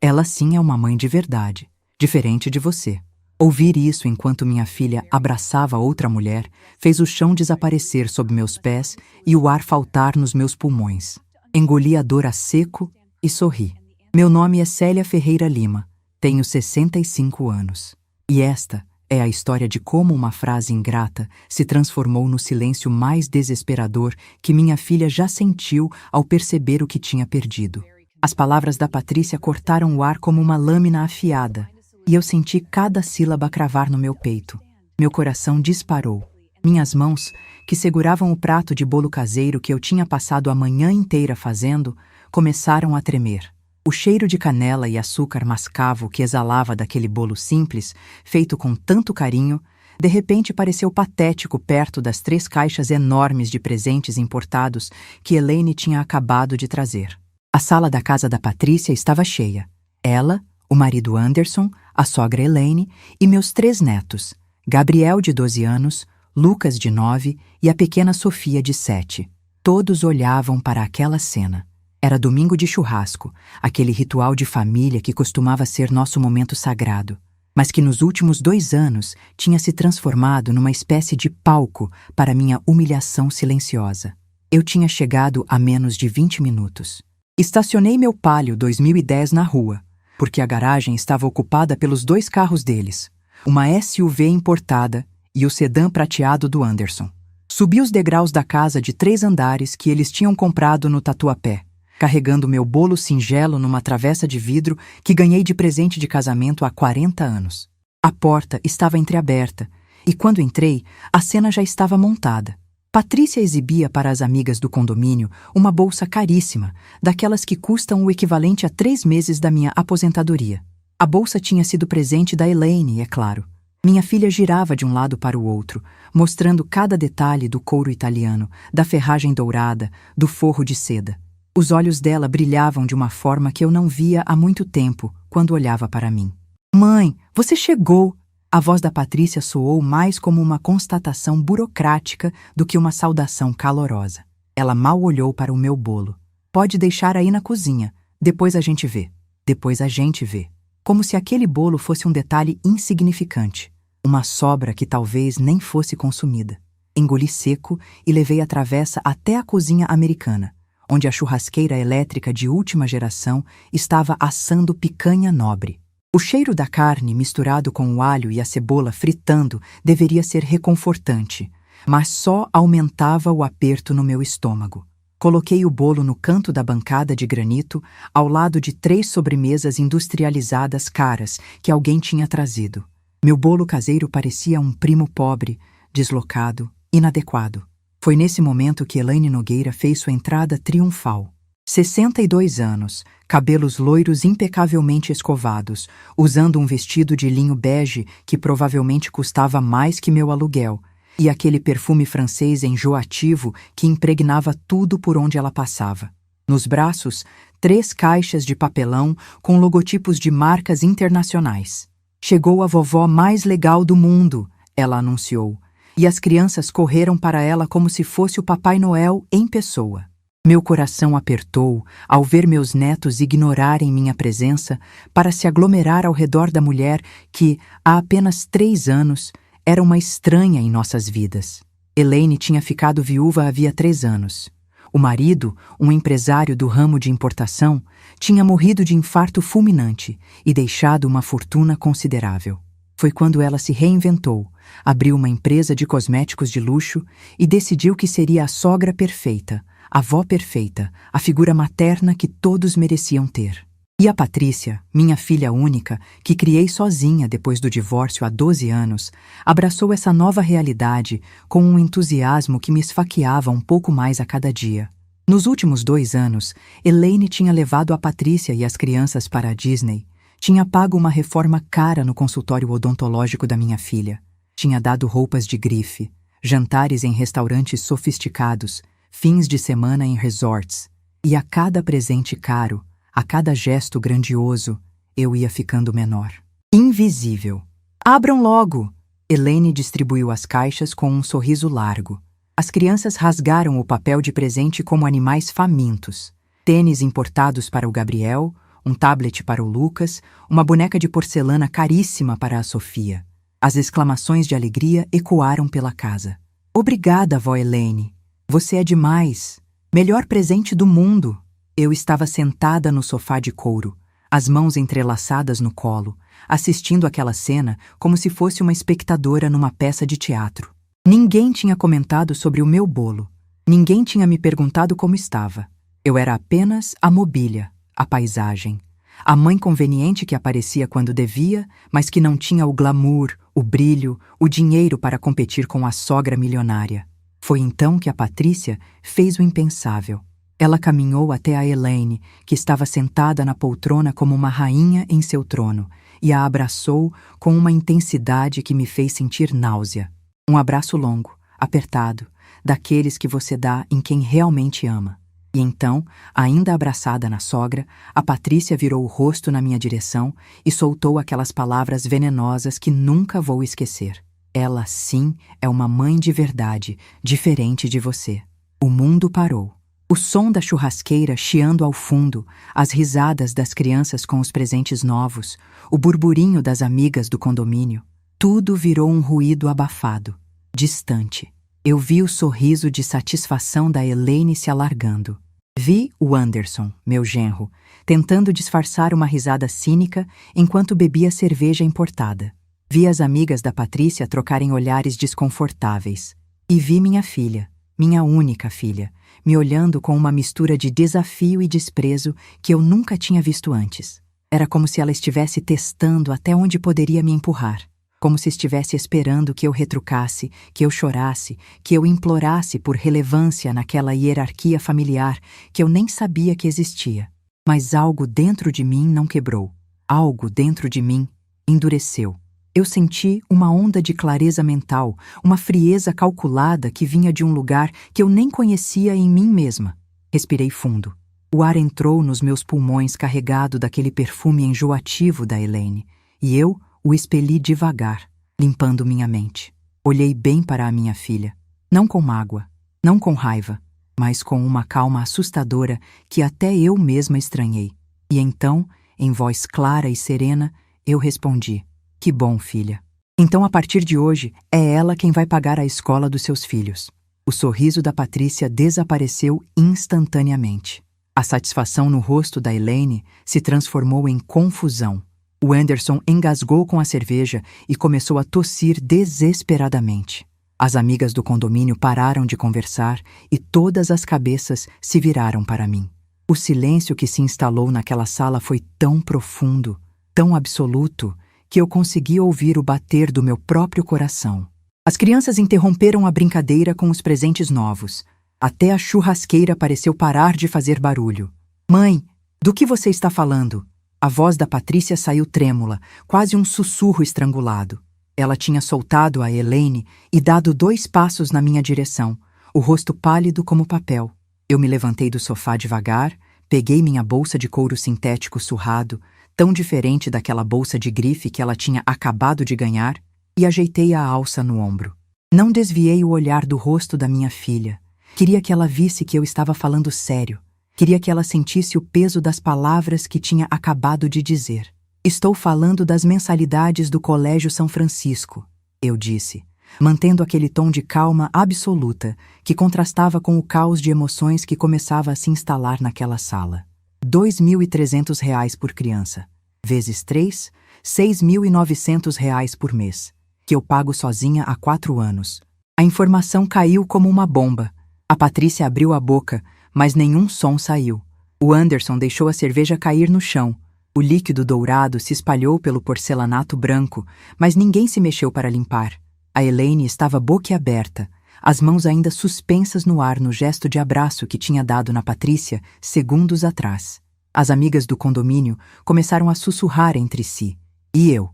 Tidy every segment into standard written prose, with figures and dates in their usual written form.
Ela sim é uma mãe de verdade, diferente de você. Ouvir isso enquanto minha filha abraçava outra mulher fez o chão desaparecer sob meus pés e o ar faltar nos meus pulmões. Engoli a dor a seco e sorri. Meu nome é Célia Ferreira Lima, tenho 65 anos. E esta é a história de como uma frase ingrata se transformou no silêncio mais desesperador que minha filha já sentiu ao perceber o que tinha perdido. As palavras da Patrícia cortaram o ar como uma lâmina afiada, e eu senti cada sílaba cravar no meu peito. Meu coração disparou. Minhas mãos, que seguravam o prato de bolo caseiro que eu tinha passado a manhã inteira fazendo, começaram a tremer. O cheiro de canela e açúcar mascavo que exalava daquele bolo simples, feito com tanto carinho, de repente pareceu patético perto das 3 caixas enormes de presentes importados que Elaine tinha acabado de trazer. A sala da casa da Patrícia estava cheia. Ela, o marido Anderson, a sogra Elaine e meus 3 netos, Gabriel, de 12 anos, Lucas, de 9 e a pequena Sofia, de 7. Todos olhavam para aquela cena. Era domingo de churrasco, aquele ritual de família que costumava ser nosso momento sagrado, mas que nos últimos 2 anos tinha se transformado numa espécie de palco para minha humilhação silenciosa. Eu tinha chegado a menos de 20 minutos. Estacionei meu Palio 2010 na rua, porque a garagem estava ocupada pelos 2 carros deles, uma SUV importada e o sedã prateado do Anderson. Subi os degraus da casa de 3 andares que eles tinham comprado no Tatuapé, carregando meu bolo singelo numa travessa de vidro que ganhei de presente de casamento há 40 anos. A porta estava entreaberta e, quando entrei, a cena já estava montada. Patrícia exibia para as amigas do condomínio uma bolsa caríssima, daquelas que custam o equivalente a 3 meses da minha aposentadoria. A bolsa tinha sido presente da Elaine, é claro. Minha filha girava de um lado para o outro, mostrando cada detalhe do couro italiano, da ferragem dourada, do forro de seda. Os olhos dela brilhavam de uma forma que eu não via há muito tempo, quando olhava para mim. "Mãe, você chegou!" A voz da Patrícia soou mais como uma constatação burocrática do que uma saudação calorosa. Ela mal olhou para o meu bolo. "Pode deixar aí na cozinha. Depois a gente vê. Depois a gente vê." Como se aquele bolo fosse um detalhe insignificante. Uma sobra que talvez nem fosse consumida. Engoli seco e levei a travessa até a cozinha americana, onde a churrasqueira elétrica de última geração estava assando picanha nobre. O cheiro da carne misturado com o alho e a cebola fritando deveria ser reconfortante, mas só aumentava o aperto no meu estômago. Coloquei o bolo no canto da bancada de granito, ao lado de 3 sobremesas industrializadas caras que alguém tinha trazido. Meu bolo caseiro parecia um primo pobre, deslocado, inadequado. Foi nesse momento que Elaine Nogueira fez sua entrada triunfal. 62 anos, cabelos loiros impecavelmente escovados, usando um vestido de linho bege que provavelmente custava mais que meu aluguel, e aquele perfume francês enjoativo que impregnava tudo por onde ela passava. Nos braços, 3 caixas de papelão com logotipos de marcas internacionais. "Chegou a vovó mais legal do mundo", ela anunciou, e as crianças correram para ela como se fosse o Papai Noel em pessoa. Meu coração apertou ao ver meus netos ignorarem minha presença para se aglomerar ao redor da mulher que, há apenas 3 anos, era uma estranha em nossas vidas. Elaine tinha ficado viúva havia 3 anos. O marido, um empresário do ramo de importação, tinha morrido de infarto fulminante e deixado uma fortuna considerável. Foi quando ela se reinventou, abriu uma empresa de cosméticos de luxo e decidiu que seria a sogra perfeita, a avó perfeita, a figura materna que todos mereciam ter. E a Patrícia, minha filha única, que criei sozinha depois do divórcio há 12 anos, abraçou essa nova realidade com um entusiasmo que me esfaqueava um pouco mais a cada dia. Nos últimos 2 anos, Elaine tinha levado a Patrícia e as crianças para a Disney, tinha pago uma reforma cara no consultório odontológico da minha filha, tinha dado roupas de grife, jantares em restaurantes sofisticados, fins de semana em resorts, e a cada presente caro, a cada gesto grandioso, eu ia ficando menor. Invisível. "Abram logo!" Elaine distribuiu as caixas com um sorriso largo. As crianças rasgaram o papel de presente como animais famintos. Tênis importados para o Gabriel, um tablet para o Lucas, uma boneca de porcelana caríssima para a Sofia. As exclamações de alegria ecoaram pela casa. Obrigada, vó Elaine. Você é demais. Melhor presente do mundo. Eu estava sentada no sofá de couro, as mãos entrelaçadas no colo, assistindo aquela cena como se fosse uma espectadora numa peça de teatro. Ninguém tinha comentado sobre o meu bolo. Ninguém tinha me perguntado como estava. Eu era apenas a mobília, a paisagem, a mãe conveniente que aparecia quando devia, mas que não tinha o glamour, o brilho, o dinheiro para competir com a sogra milionária. Foi então que a Patrícia fez o impensável. Ela caminhou até a Elaine, que estava sentada na poltrona como uma rainha em seu trono, e a abraçou com uma intensidade que me fez sentir náusea. Um abraço longo, apertado, daqueles que você dá em quem realmente ama. E então, ainda abraçada na sogra, a Patrícia virou o rosto na minha direção e soltou aquelas palavras venenosas que nunca vou esquecer. Ela, sim, é uma mãe de verdade, diferente de você. O mundo parou. O som da churrasqueira chiando ao fundo, as risadas das crianças com os presentes novos, o burburinho das amigas do condomínio, tudo virou um ruído abafado, distante. Eu vi o sorriso de satisfação da Elaine se alargando. Vi o Anderson, meu genro, tentando disfarçar uma risada cínica enquanto bebia cerveja importada. Vi as amigas da Patrícia trocarem olhares desconfortáveis. E vi minha filha, minha única filha, me olhando com uma mistura de desafio e desprezo que eu nunca tinha visto antes. Era como se ela estivesse testando até onde poderia me empurrar. Como se estivesse esperando que eu retrucasse, que eu chorasse, que eu implorasse por relevância naquela hierarquia familiar que eu nem sabia que existia. Mas algo dentro de mim não quebrou. Algo dentro de mim endureceu. Eu senti uma onda de clareza mental, uma frieza calculada que vinha de um lugar que eu nem conhecia em mim mesma. Respirei fundo. O ar entrou nos meus pulmões carregado daquele perfume enjoativo da Elaine, e eu o expeli devagar, limpando minha mente. Olhei bem para a minha filha, não com mágoa, não com raiva, mas com uma calma assustadora que até eu mesma estranhei. E então, em voz clara e serena, eu respondi: "Que bom, filha. Então, a partir de hoje, é ela quem vai pagar a escola dos seus filhos." O sorriso da Patrícia desapareceu instantaneamente. A satisfação no rosto da Elaine se transformou em confusão. O Anderson engasgou com a cerveja e começou a tossir desesperadamente. As amigas do condomínio pararam de conversar e todas as cabeças se viraram para mim. O silêncio que se instalou naquela sala foi tão profundo, tão absoluto, que eu consegui ouvir o bater do meu próprio coração. As crianças interromperam a brincadeira com os presentes novos. Até a churrasqueira pareceu parar de fazer barulho. "Mãe, do que você está falando?" A voz da Patrícia saiu trêmula, quase um sussurro estrangulado. Ela tinha soltado a Elaine e dado 2 passos na minha direção, o rosto pálido como papel. Eu me levantei do sofá devagar, peguei minha bolsa de couro sintético surrado, tão diferente daquela bolsa de grife que ela tinha acabado de ganhar, e ajeitei a alça no ombro. Não desviei o olhar do rosto da minha filha. Queria que ela visse que eu estava falando sério. Queria que ela sentisse o peso das palavras que tinha acabado de dizer. "Estou falando das mensalidades do Colégio São Francisco", eu disse, mantendo aquele tom de calma absoluta que contrastava com o caos de emoções que começava a se instalar naquela sala. R$ 2.300 por criança, vezes 3, R$ 6.900 por mês, que eu pago sozinha há 4 anos. A informação caiu como uma bomba. A Patrícia abriu a boca, mas nenhum som saiu. O Anderson deixou a cerveja cair no chão. O líquido dourado se espalhou pelo porcelanato branco, mas ninguém se mexeu para limpar. A Elaine estava boquiaberta, as mãos ainda suspensas no ar no gesto de abraço que tinha dado na Patrícia segundos atrás. As amigas do condomínio começaram a sussurrar entre si. E eu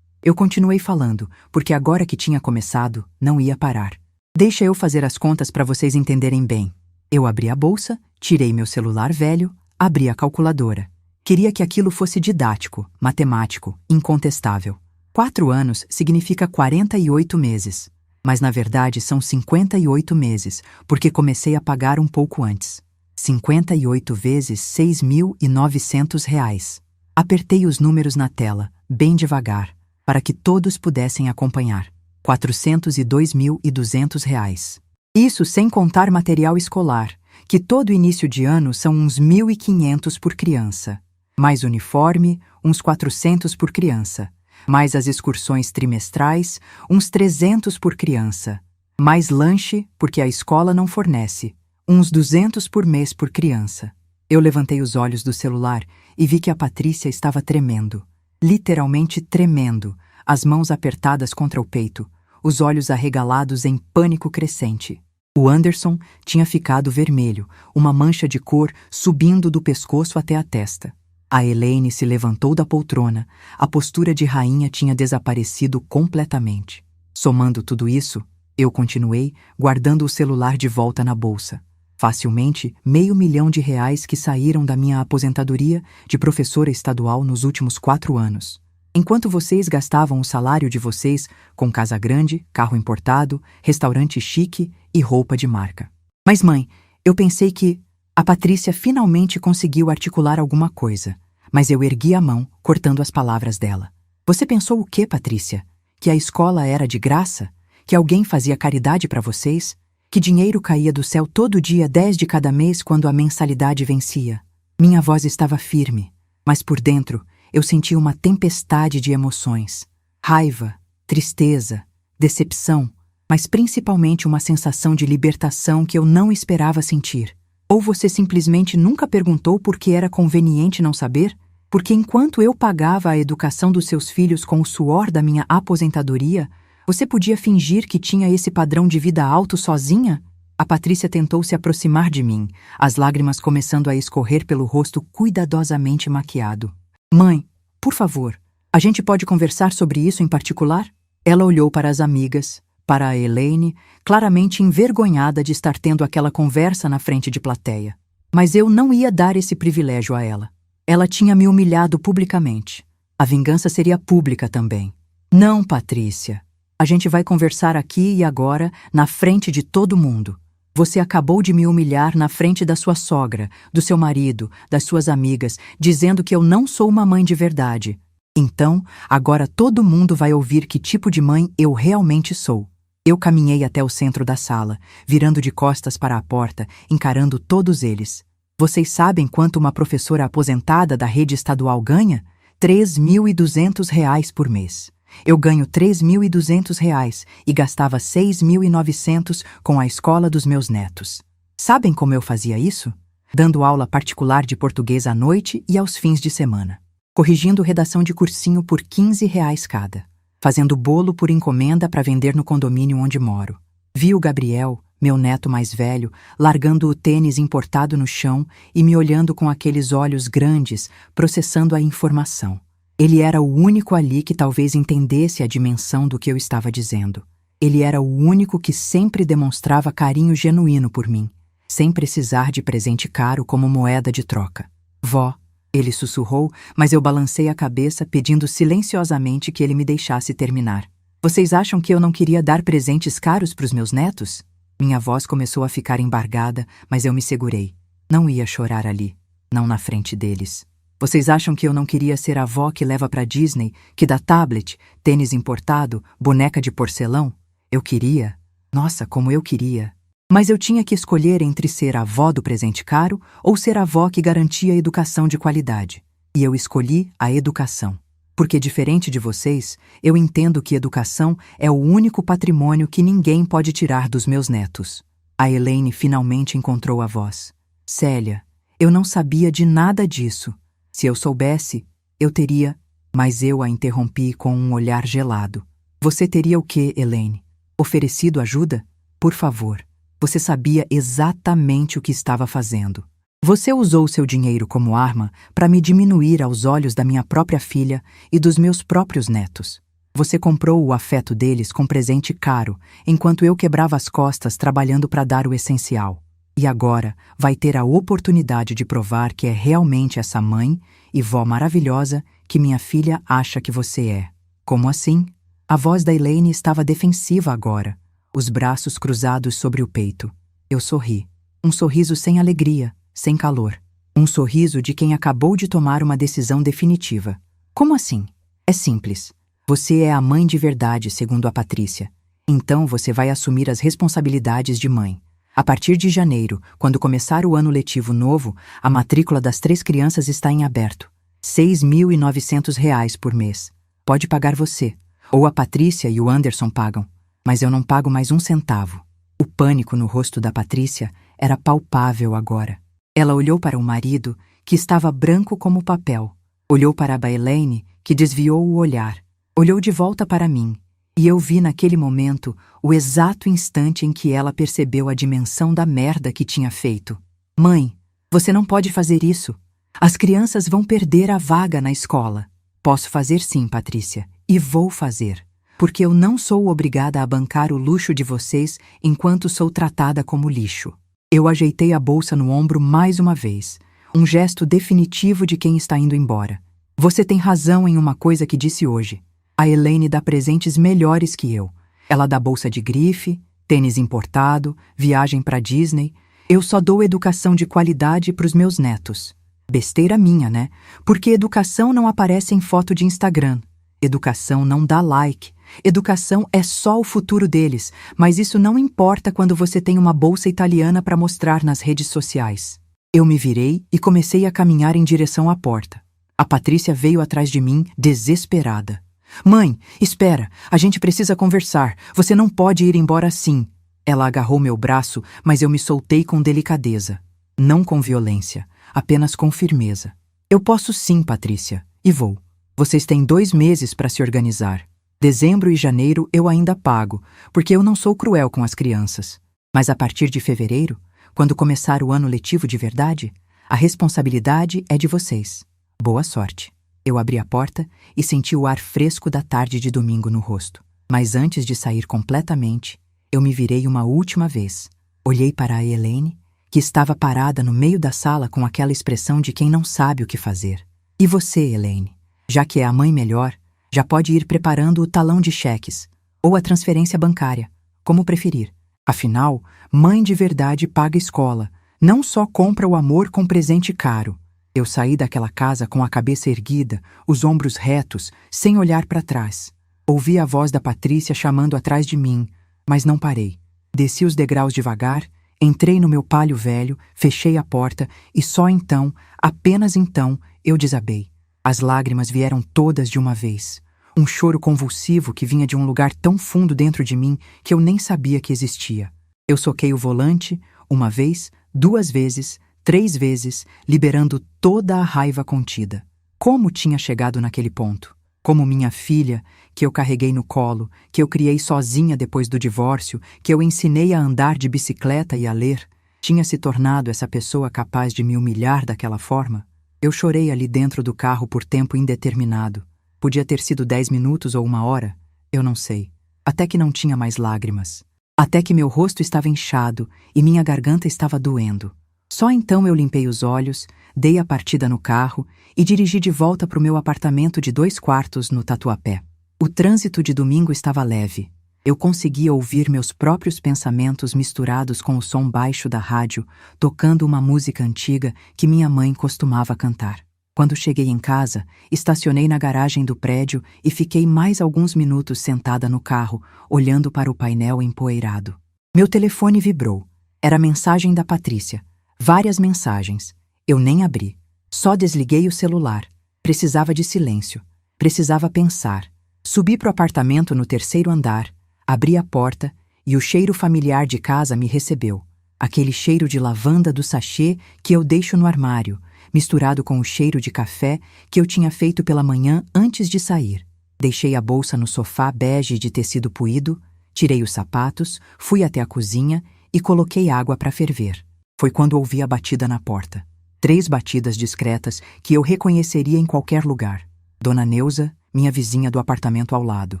continuei falando, porque agora que tinha começado, não ia parar. "Deixa eu fazer as contas para vocês entenderem bem." Eu abri a bolsa, tirei meu celular velho, abri a calculadora. Queria que aquilo fosse didático, matemático, incontestável. 4 anos significa 48 meses. Mas na verdade são 58 meses, porque comecei a pagar um pouco antes. 58 vezes R$ 6.900. Apertei os números na tela, bem devagar, para que todos pudessem acompanhar. R$ 402.200. Isso sem contar material escolar, que todo início de ano são uns 1.500 por criança. Mais uniforme, uns 400 por criança. Mais as excursões trimestrais, uns 300 por criança. Mais lanche, porque a escola não fornece, uns 200 por mês por criança. Eu levantei os olhos do celular e vi que a Patrícia estava tremendo. Literalmente tremendo, as mãos apertadas contra o peito, os olhos arregalados em pânico crescente. O Anderson tinha ficado vermelho, uma mancha de cor subindo do pescoço até a testa. A Elaine se levantou da poltrona, a postura de rainha tinha desaparecido completamente. Somando tudo isso, eu continuei, guardando o celular de volta na bolsa. Facilmente, R$ 500.000 que saíram da minha aposentadoria de professora estadual nos últimos 4 anos. Enquanto vocês gastavam o salário de vocês com casa grande, carro importado, restaurante chique e roupa de marca. Mas mãe, eu pensei que... A Patrícia finalmente conseguiu articular alguma coisa, mas eu ergui a mão, cortando as palavras dela. Você pensou o quê, Patrícia? Que a escola era de graça? Que alguém fazia caridade para vocês? Que dinheiro caía do céu todo dia 10 de cada mês quando a mensalidade vencia? Minha voz estava firme, mas por dentro eu sentia uma tempestade de emoções. Raiva, tristeza, decepção, mas principalmente uma sensação de libertação que eu não esperava sentir. Ou você simplesmente nunca perguntou por que era conveniente não saber? Porque enquanto eu pagava a educação dos seus filhos com o suor da minha aposentadoria, você podia fingir que tinha esse padrão de vida alto sozinha? A Patrícia tentou se aproximar de mim, as lágrimas começando a escorrer pelo rosto cuidadosamente maquiado. Mãe, por favor, a gente pode conversar sobre isso em particular? Ela olhou para as amigas, para a Elaine, claramente envergonhada de estar tendo aquela conversa na frente de plateia. Mas eu não ia dar esse privilégio a ela. Ela tinha me humilhado publicamente. A vingança seria pública também. Não, Patrícia. A gente vai conversar aqui e agora, na frente de todo mundo. Você acabou de me humilhar na frente da sua sogra, do seu marido, das suas amigas, dizendo que eu não sou uma mãe de verdade. Então, agora todo mundo vai ouvir que tipo de mãe eu realmente sou. Eu caminhei até o centro da sala, virando de costas para a porta, encarando todos eles. Vocês sabem quanto uma professora aposentada da rede estadual ganha? R$ 3.200 por mês. Eu ganho R$ 3.200 e gastava R$ 6.900 com a escola dos meus netos. Sabem como eu fazia isso? Dando aula particular de português à noite e aos fins de semana. Corrigindo redação de cursinho por R$ 15 cada. Fazendo bolo por encomenda para vender no condomínio onde moro. Vi o Gabriel, meu neto mais velho, largando o tênis importado no chão e me olhando com aqueles olhos grandes, processando a informação. Ele era o único ali que talvez entendesse a dimensão do que eu estava dizendo. Ele era o único que sempre demonstrava carinho genuíno por mim, sem precisar de presente caro como moeda de troca. Vó, ele sussurrou, mas eu balancei a cabeça pedindo silenciosamente que ele me deixasse terminar. Vocês acham que eu não queria dar presentes caros para os meus netos? Minha voz começou a ficar embargada, mas eu me segurei. Não ia chorar ali, não na frente deles. Vocês acham que eu não queria ser a avó que leva para Disney, que dá tablet, tênis importado, boneca de porcelão? Eu queria. Nossa, como eu queria. Mas eu tinha que escolher entre ser a avó do presente caro ou ser a avó que garantia educação de qualidade. E eu escolhi a educação. Porque, diferente de vocês, eu entendo que educação é o único patrimônio que ninguém pode tirar dos meus netos. A Elaine finalmente encontrou a voz. Célia, eu não sabia de nada disso. Se eu soubesse, eu teria... Mas eu a interrompi com um olhar gelado. Você teria o quê, Elaine? Oferecido ajuda? Por favor. Você sabia exatamente o que estava fazendo. Você usou seu dinheiro como arma para me diminuir aos olhos da minha própria filha e dos meus próprios netos. Você comprou o afeto deles com presente caro, enquanto eu quebrava as costas trabalhando para dar o essencial. E agora vai ter a oportunidade de provar que é realmente essa mãe e vó maravilhosa que minha filha acha que você é. Como assim? A voz da Elaine estava defensiva agora, os braços cruzados sobre o peito. Eu sorri. Um sorriso sem alegria, sem calor. Um sorriso de quem acabou de tomar uma decisão definitiva. Como assim? É simples. Você é a mãe de verdade, segundo a Patrícia. Então você vai assumir as responsabilidades de mãe. A partir de janeiro, quando começar o ano letivo novo, a matrícula das 3 crianças está em aberto. R$ 6.900 por mês. Pode pagar você. Ou a Patrícia e o Anderson pagam. Mas eu não pago mais um centavo. O pânico no rosto da Patrícia era palpável agora. Ela olhou para o marido, que estava branco como papel. Olhou para a Baelaine, que desviou o olhar. Olhou de volta para mim. E eu vi naquele momento o exato instante em que ela percebeu a dimensão da merda que tinha feito. Mãe, você não pode fazer isso. As crianças vão perder a vaga na escola. Posso fazer sim, Patrícia, e vou fazer. Porque eu não sou obrigada a bancar o luxo de vocês enquanto sou tratada como lixo. Eu ajeitei a bolsa no ombro mais uma vez. Um gesto definitivo de quem está indo embora. Você tem razão em uma coisa que disse hoje. A Elaine dá presentes melhores que eu. Ela dá bolsa de grife, tênis importado, viagem para Disney. Eu só dou educação de qualidade para os meus netos. Besteira minha, né? Porque educação não aparece em foto de Instagram. Educação não dá like. Educação é só o futuro deles, mas isso não importa quando você tem uma bolsa italiana para mostrar nas redes sociais. Eu me virei e comecei a caminhar em direção à porta. A Patrícia veio atrás de mim, desesperada. Mãe, espera, a gente precisa conversar. Você não pode ir embora assim. Ela agarrou meu braço, mas eu me soltei com delicadeza. Não com violência, apenas com firmeza. Eu posso sim, Patrícia, e vou. Vocês têm 2 meses para se organizar. Dezembro e janeiro eu ainda pago, porque eu não sou cruel com as crianças. Mas a partir de fevereiro, quando começar o ano letivo de verdade, a responsabilidade é de vocês. Boa sorte. Eu abri a porta e senti o ar fresco da tarde de domingo no rosto. Mas antes de sair completamente, eu me virei uma última vez. Olhei para a Elaine, que estava parada no meio da sala com aquela expressão de quem não sabe o que fazer. E você, Elaine, já que é a mãe melhor, já pode ir preparando o talão de cheques, ou a transferência bancária, como preferir. Afinal, mãe de verdade paga escola, não só compra o amor com presente caro. Eu saí daquela casa com a cabeça erguida, os ombros retos, sem olhar para trás. Ouvi a voz da Patrícia chamando atrás de mim, mas não parei. Desci os degraus devagar, entrei no meu palio velho, fechei a porta e só então, apenas então, eu desabei. As lágrimas vieram todas de uma vez. Um choro convulsivo que vinha de um lugar tão fundo dentro de mim que eu nem sabia que existia. Eu soquei o volante, 1 vez, 2 vezes, 3 vezes, liberando toda a raiva contida. Como tinha chegado naquele ponto? Como minha filha, que eu carreguei no colo, que eu criei sozinha depois do divórcio, que eu ensinei a andar de bicicleta e a ler, tinha se tornado essa pessoa capaz de me humilhar daquela forma? Eu chorei ali dentro do carro por tempo indeterminado. Podia ter sido 10 minutos ou 1 hora, eu não sei. Até que não tinha mais lágrimas. Até que meu rosto estava inchado e minha garganta estava doendo. Só então eu limpei os olhos, dei a partida no carro e dirigi de volta para o meu apartamento de 2 quartos no Tatuapé. O trânsito de domingo estava leve. Eu conseguia ouvir meus próprios pensamentos misturados com o som baixo da rádio, tocando uma música antiga que minha mãe costumava cantar. Quando cheguei em casa, estacionei na garagem do prédio e fiquei mais alguns minutos sentada no carro, olhando para o painel empoeirado. Meu telefone vibrou. Era a mensagem da Patrícia. Várias mensagens. Eu nem abri. Só desliguei o celular. Precisava de silêncio. Precisava pensar. Subi para o apartamento no 3º andar, abri a porta e o cheiro familiar de casa me recebeu. Aquele cheiro de lavanda do sachê que eu deixo no armário, misturado com o cheiro de café que eu tinha feito pela manhã antes de sair. Deixei a bolsa no sofá bege de tecido puído, tirei os sapatos, fui até a cozinha e coloquei água para ferver. Foi quando ouvi a batida na porta. 3 batidas discretas que eu reconheceria em qualquer lugar. Dona Neuza, minha vizinha do apartamento ao lado.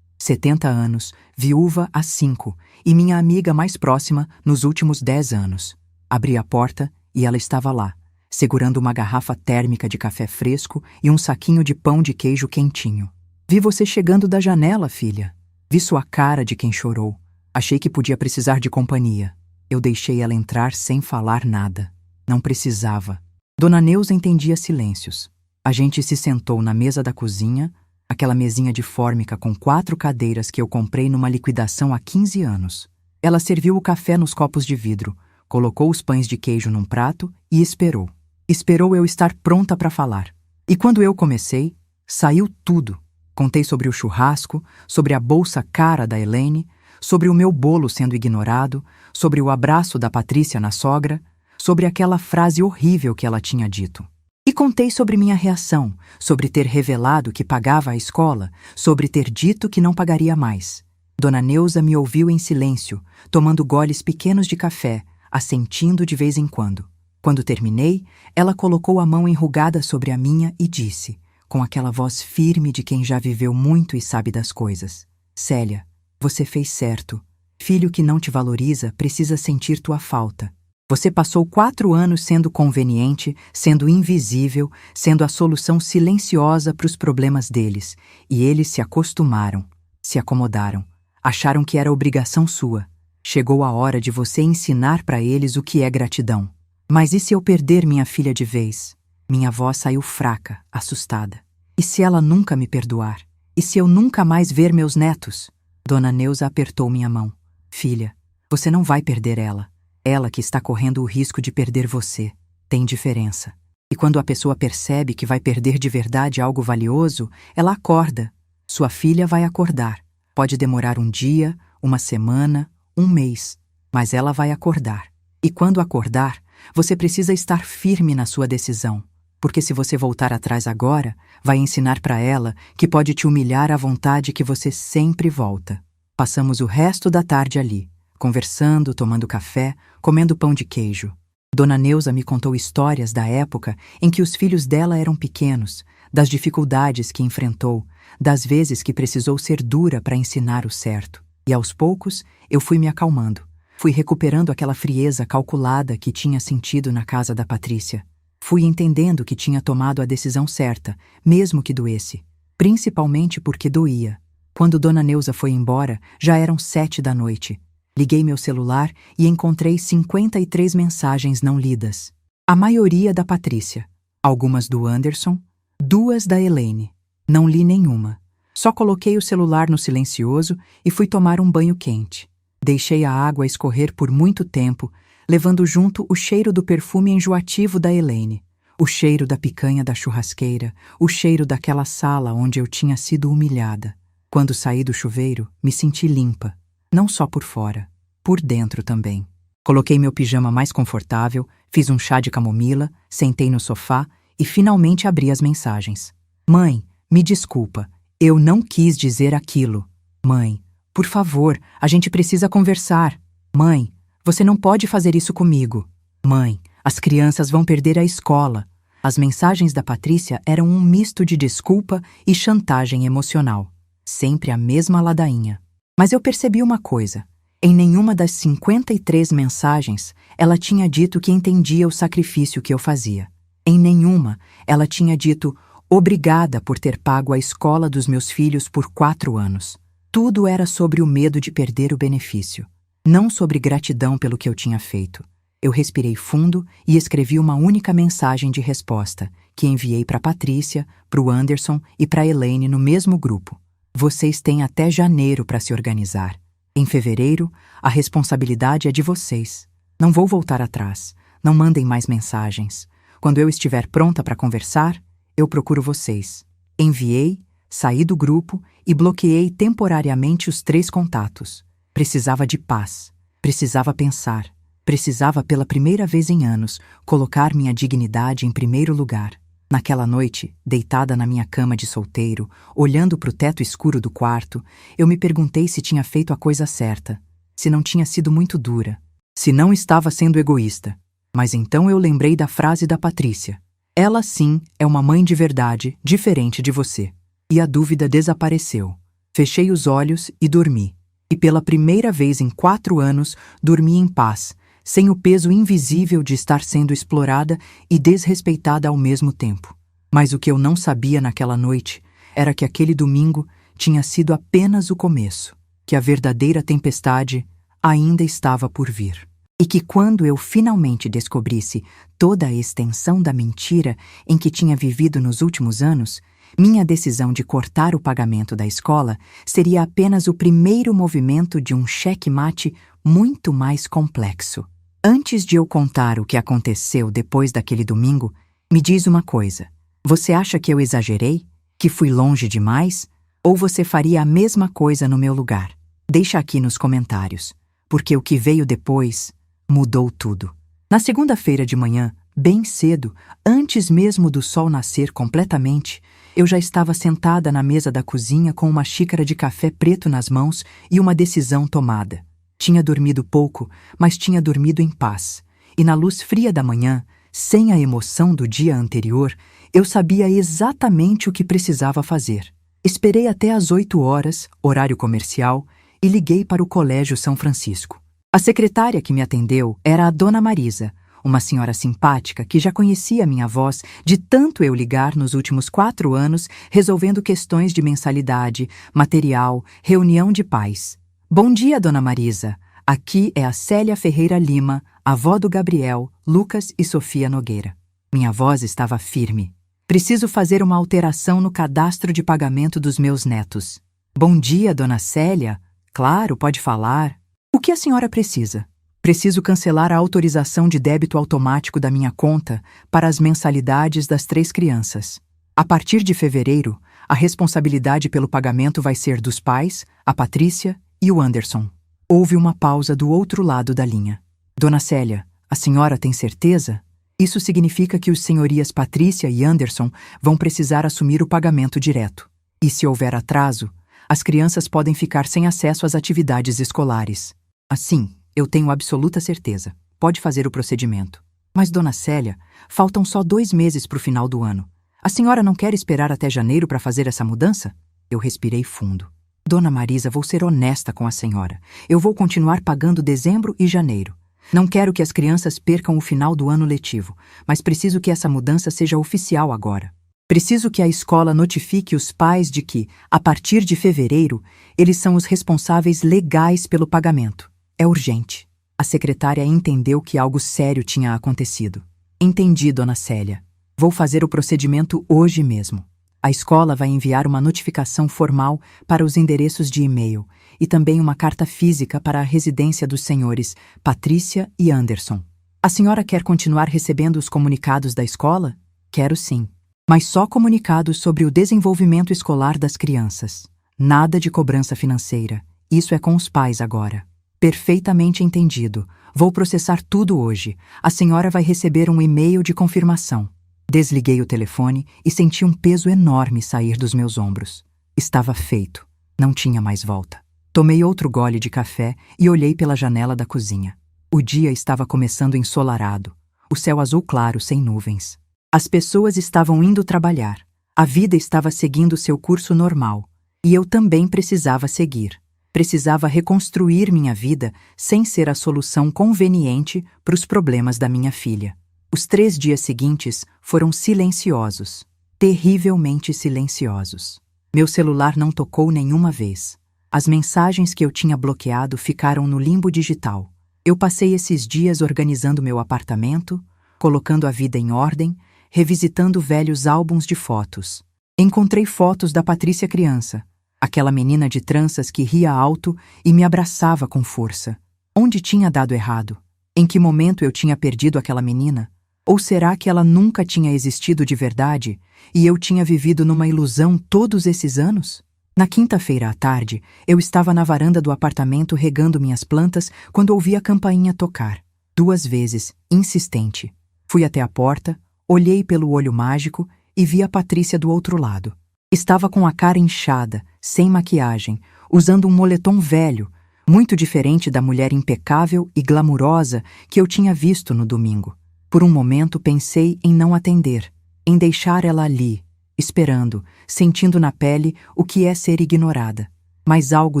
70 anos, viúva há 5, e minha amiga mais próxima nos últimos 10 anos. Abri a porta e ela estava lá, segurando uma garrafa térmica de café fresco e um saquinho de pão de queijo quentinho. Vi você chegando da janela, filha. Vi sua cara de quem chorou. Achei que podia precisar de companhia. Eu deixei ela entrar sem falar nada. Não precisava. Dona Neuza entendia silêncios. A gente se sentou na mesa da cozinha, aquela mesinha de fórmica com 4 cadeiras que eu comprei numa liquidação há 15 anos. Ela serviu o café nos copos de vidro, colocou os pães de queijo num prato e esperou. Esperou eu estar pronta para falar. E quando eu comecei, saiu tudo. Contei sobre o churrasco, sobre a bolsa cara da Helene, sobre o meu bolo sendo ignorado, sobre o abraço da Patrícia na sogra, sobre aquela frase horrível que ela tinha dito. E contei sobre minha reação, sobre ter revelado que pagava a escola, sobre ter dito que não pagaria mais. Dona Neuza me ouviu em silêncio, tomando goles pequenos de café, assentindo de vez em quando. Quando terminei, ela colocou a mão enrugada sobre a minha e disse, com aquela voz firme de quem já viveu muito e sabe das coisas: Célia, você fez certo. Filho que não te valoriza precisa sentir tua falta. Você passou 4 anos sendo conveniente, sendo invisível, sendo a solução silenciosa para os problemas deles, e eles se acostumaram, se acomodaram, acharam que era obrigação sua. Chegou a hora de você ensinar para eles o que é gratidão. Mas e se eu perder minha filha de vez? Minha voz saiu fraca, assustada. E se ela nunca me perdoar? E se eu nunca mais ver meus netos? Dona Neuza apertou minha mão. Filha, você não vai perder ela. Ela que está correndo o risco de perder você. Tem diferença. E quando a pessoa percebe que vai perder de verdade algo valioso, ela acorda. Sua filha vai acordar. Pode demorar um dia, uma semana, um mês, mas ela vai acordar. E quando acordar, você precisa estar firme na sua decisão, porque se você voltar atrás agora, vai ensinar para ela que pode te humilhar à vontade que você sempre volta. Passamos o resto da tarde ali, conversando, tomando café, comendo pão de queijo. Dona Neuza me contou histórias da época em que os filhos dela eram pequenos, das dificuldades que enfrentou, das vezes que precisou ser dura para ensinar o certo. E aos poucos, eu fui me acalmando. Fui recuperando aquela frieza calculada que tinha sentido na casa da Patrícia. Fui entendendo que tinha tomado a decisão certa, mesmo que doesse. Principalmente porque doía. Quando Dona Neuza foi embora, já eram 7 da noite. Liguei meu celular e encontrei 53 mensagens não lidas. A maioria da Patrícia. Algumas do Anderson, 2 da Helene. Não li nenhuma. Só coloquei o celular no silencioso e fui tomar um banho quente. Deixei a água escorrer por muito tempo, levando junto o cheiro do perfume enjoativo da Helene, o cheiro da picanha da churrasqueira, o cheiro daquela sala onde eu tinha sido humilhada. Quando saí do chuveiro, me senti limpa, não só por fora, por dentro também. Coloquei meu pijama mais confortável, fiz um chá de camomila, sentei no sofá e finalmente abri as mensagens. Mãe, me desculpa, eu não quis dizer aquilo. Mãe, por favor, a gente precisa conversar. Mãe, você não pode fazer isso comigo. Mãe, as crianças vão perder a escola. As mensagens da Patrícia eram um misto de desculpa e chantagem emocional. Sempre a mesma ladainha. Mas eu percebi uma coisa. Em nenhuma das 53 mensagens, ela tinha dito que entendia o sacrifício que eu fazia. Em nenhuma, ela tinha dito obrigada por ter pago a escola dos meus filhos por 4 anos. Tudo era sobre o medo de perder o benefício, não sobre gratidão pelo que eu tinha feito. Eu respirei fundo e escrevi uma única mensagem de resposta, que enviei para Patrícia, para o Anderson e para Helene no mesmo grupo. Vocês têm até janeiro para se organizar. Em fevereiro, a responsabilidade é de vocês. Não vou voltar atrás. Não mandem mais mensagens. Quando eu estiver pronta para conversar, eu procuro vocês. Enviei, saí do grupo e bloqueei temporariamente os 3 contatos. Precisava de paz. Precisava pensar. Precisava, pela primeira vez em anos, colocar minha dignidade em primeiro lugar. Naquela noite, deitada na minha cama de solteiro, olhando para o teto escuro do quarto, eu me perguntei se tinha feito a coisa certa, se não tinha sido muito dura, se não estava sendo egoísta. Mas então eu lembrei da frase da Patrícia. Ela sim é uma mãe de verdade, diferente de você. E a dúvida desapareceu. Fechei os olhos e dormi. E pela primeira vez em 4 anos, dormi em paz, sem o peso invisível de estar sendo explorada e desrespeitada ao mesmo tempo. Mas o que eu não sabia naquela noite era que aquele domingo tinha sido apenas o começo, que a verdadeira tempestade ainda estava por vir. e que quando eu finalmente descobrisse toda a extensão da mentira em que tinha vivido nos últimos anos, minha decisão de cortar o pagamento da escola seria apenas o primeiro movimento de um cheque-mate muito mais complexo. Antes de eu contar o que aconteceu depois daquele domingo, me diz uma coisa. Você acha que eu exagerei? Que fui longe demais? Ou você faria a mesma coisa no meu lugar? Deixa aqui nos comentários, porque o que veio depois mudou tudo. Na segunda-feira de manhã, bem cedo, antes mesmo do sol nascer completamente, eu já estava sentada na mesa da cozinha com uma xícara de café preto nas mãos e uma decisão tomada. Tinha dormido pouco, mas tinha dormido em paz. E na luz fria da manhã, sem a emoção do dia anterior, eu sabia exatamente o que precisava fazer. Esperei até às 8 horas, horário comercial, e liguei para o Colégio São Francisco. A secretária que me atendeu era a Dona Marisa, uma senhora simpática que já conhecia minha voz de tanto eu ligar nos últimos 4 anos resolvendo questões de mensalidade, material, reunião de pais. Bom dia, Dona Marisa. Aqui é a Célia Ferreira Lima, avó do Gabriel, Lucas e Sofia Nogueira. Minha voz estava firme. Preciso fazer uma alteração no cadastro de pagamento dos meus netos. Bom dia, Dona Célia. Claro, pode falar. O que a senhora precisa? Preciso cancelar a autorização de débito automático da minha conta para as mensalidades das 3 crianças. A partir de fevereiro, a responsabilidade pelo pagamento vai ser dos pais, a Patrícia e o Anderson. Houve uma pausa do outro lado da linha. Dona Célia, a senhora tem certeza? Isso significa que os senhorias Patrícia e Anderson vão precisar assumir o pagamento direto. E se houver atraso, as crianças podem ficar sem acesso às atividades escolares. Assim, eu tenho absoluta certeza. Pode fazer o procedimento. Mas, Dona Célia, faltam só 2 meses para o final do ano. A senhora não quer esperar até janeiro para fazer essa mudança? Eu respirei fundo. Dona Marisa, vou ser honesta com a senhora. Eu vou continuar pagando dezembro e janeiro. Não quero que as crianças percam o final do ano letivo, mas preciso que essa mudança seja oficial agora. Preciso que a escola notifique os pais de que, a partir de fevereiro, eles são os responsáveis legais pelo pagamento. É urgente. A secretária entendeu que algo sério tinha acontecido. Entendi, Dona Célia. Vou fazer o procedimento hoje mesmo. A escola vai enviar uma notificação formal para os endereços de e-mail e também uma carta física para a residência dos senhores Patrícia e Anderson. A senhora quer continuar recebendo os comunicados da escola? Quero sim. Mas só comunicados sobre o desenvolvimento escolar das crianças. Nada de cobrança financeira. Isso é com os pais agora. Perfeitamente entendido. Vou processar tudo hoje. A senhora vai receber um e-mail de confirmação. Desliguei o telefone e senti um peso enorme sair dos meus ombros. Estava feito. Não tinha mais volta. Tomei outro gole de café e olhei pela janela da cozinha. O dia estava começando ensolarado. O céu azul claro, sem nuvens. As pessoas estavam indo trabalhar. A vida estava seguindo seu curso normal. E eu também precisava seguir. Precisava reconstruir minha vida sem ser a solução conveniente para os problemas da minha filha. Os 3 dias seguintes foram silenciosos. Terrivelmente silenciosos. Meu celular não tocou nenhuma vez. As mensagens que eu tinha bloqueado ficaram no limbo digital. Eu passei esses dias organizando meu apartamento, colocando a vida em ordem, revisitando velhos álbuns de fotos. Encontrei fotos da Patrícia criança, aquela menina de tranças que ria alto e me abraçava com força. Onde tinha dado errado? Em que momento eu tinha perdido aquela menina? Ou será que ela nunca tinha existido de verdade e eu tinha vivido numa ilusão todos esses anos? Na quinta-feira à tarde, eu estava na varanda do apartamento regando minhas plantas quando ouvi a campainha tocar. 2 vezes, insistente. Fui até a porta, olhei pelo olho mágico e vi a Patrícia do outro lado. Estava com a cara inchada, sem maquiagem, usando um moletom velho, muito diferente da mulher impecável e glamurosa que eu tinha visto no domingo. Por um momento pensei em não atender, em deixar ela ali, esperando, sentindo na pele o que é ser ignorada. Mas algo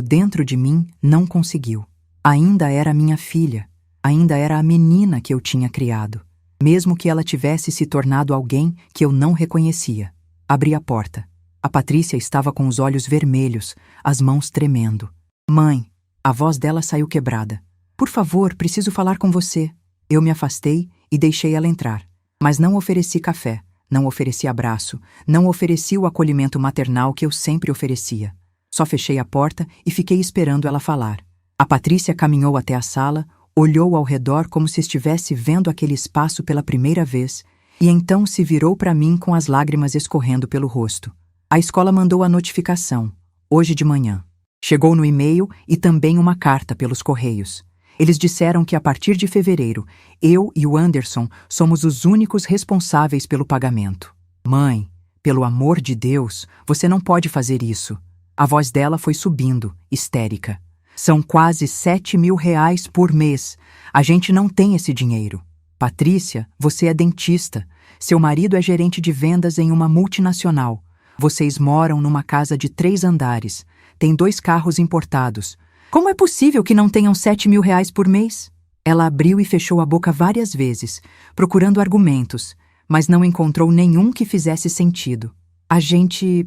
dentro de mim não conseguiu. Ainda era minha filha, ainda era a menina que eu tinha criado, mesmo que ela tivesse se tornado alguém que eu não reconhecia. Abri a porta. A Patrícia estava com os olhos vermelhos, as mãos tremendo. Mãe! A voz dela saiu quebrada. Por favor, preciso falar com você. Eu me afastei e deixei ela entrar. Mas não ofereci café, não ofereci abraço, não ofereci o acolhimento maternal que eu sempre oferecia. Só fechei a porta e fiquei esperando ela falar. A Patrícia caminhou até a sala, olhou ao redor como se estivesse vendo aquele espaço pela primeira vez e então se virou para mim com as lágrimas escorrendo pelo rosto. A escola mandou a notificação, hoje de manhã. Chegou no e-mail e também uma carta pelos correios. Eles disseram que a partir de fevereiro, eu e o Anderson somos os únicos responsáveis pelo pagamento. Mãe, pelo amor de Deus, você não pode fazer isso. A voz dela foi subindo, histérica. São quase 7.000 reais por mês. A gente não tem esse dinheiro. Patrícia, você é dentista. Seu marido é gerente de vendas em uma multinacional. Vocês moram numa casa de 3 andares. Tem 2 carros importados. Como é possível que não tenham 7.000 reais por mês? Ela abriu e fechou a boca várias vezes, procurando argumentos, mas não encontrou nenhum que fizesse sentido. A gente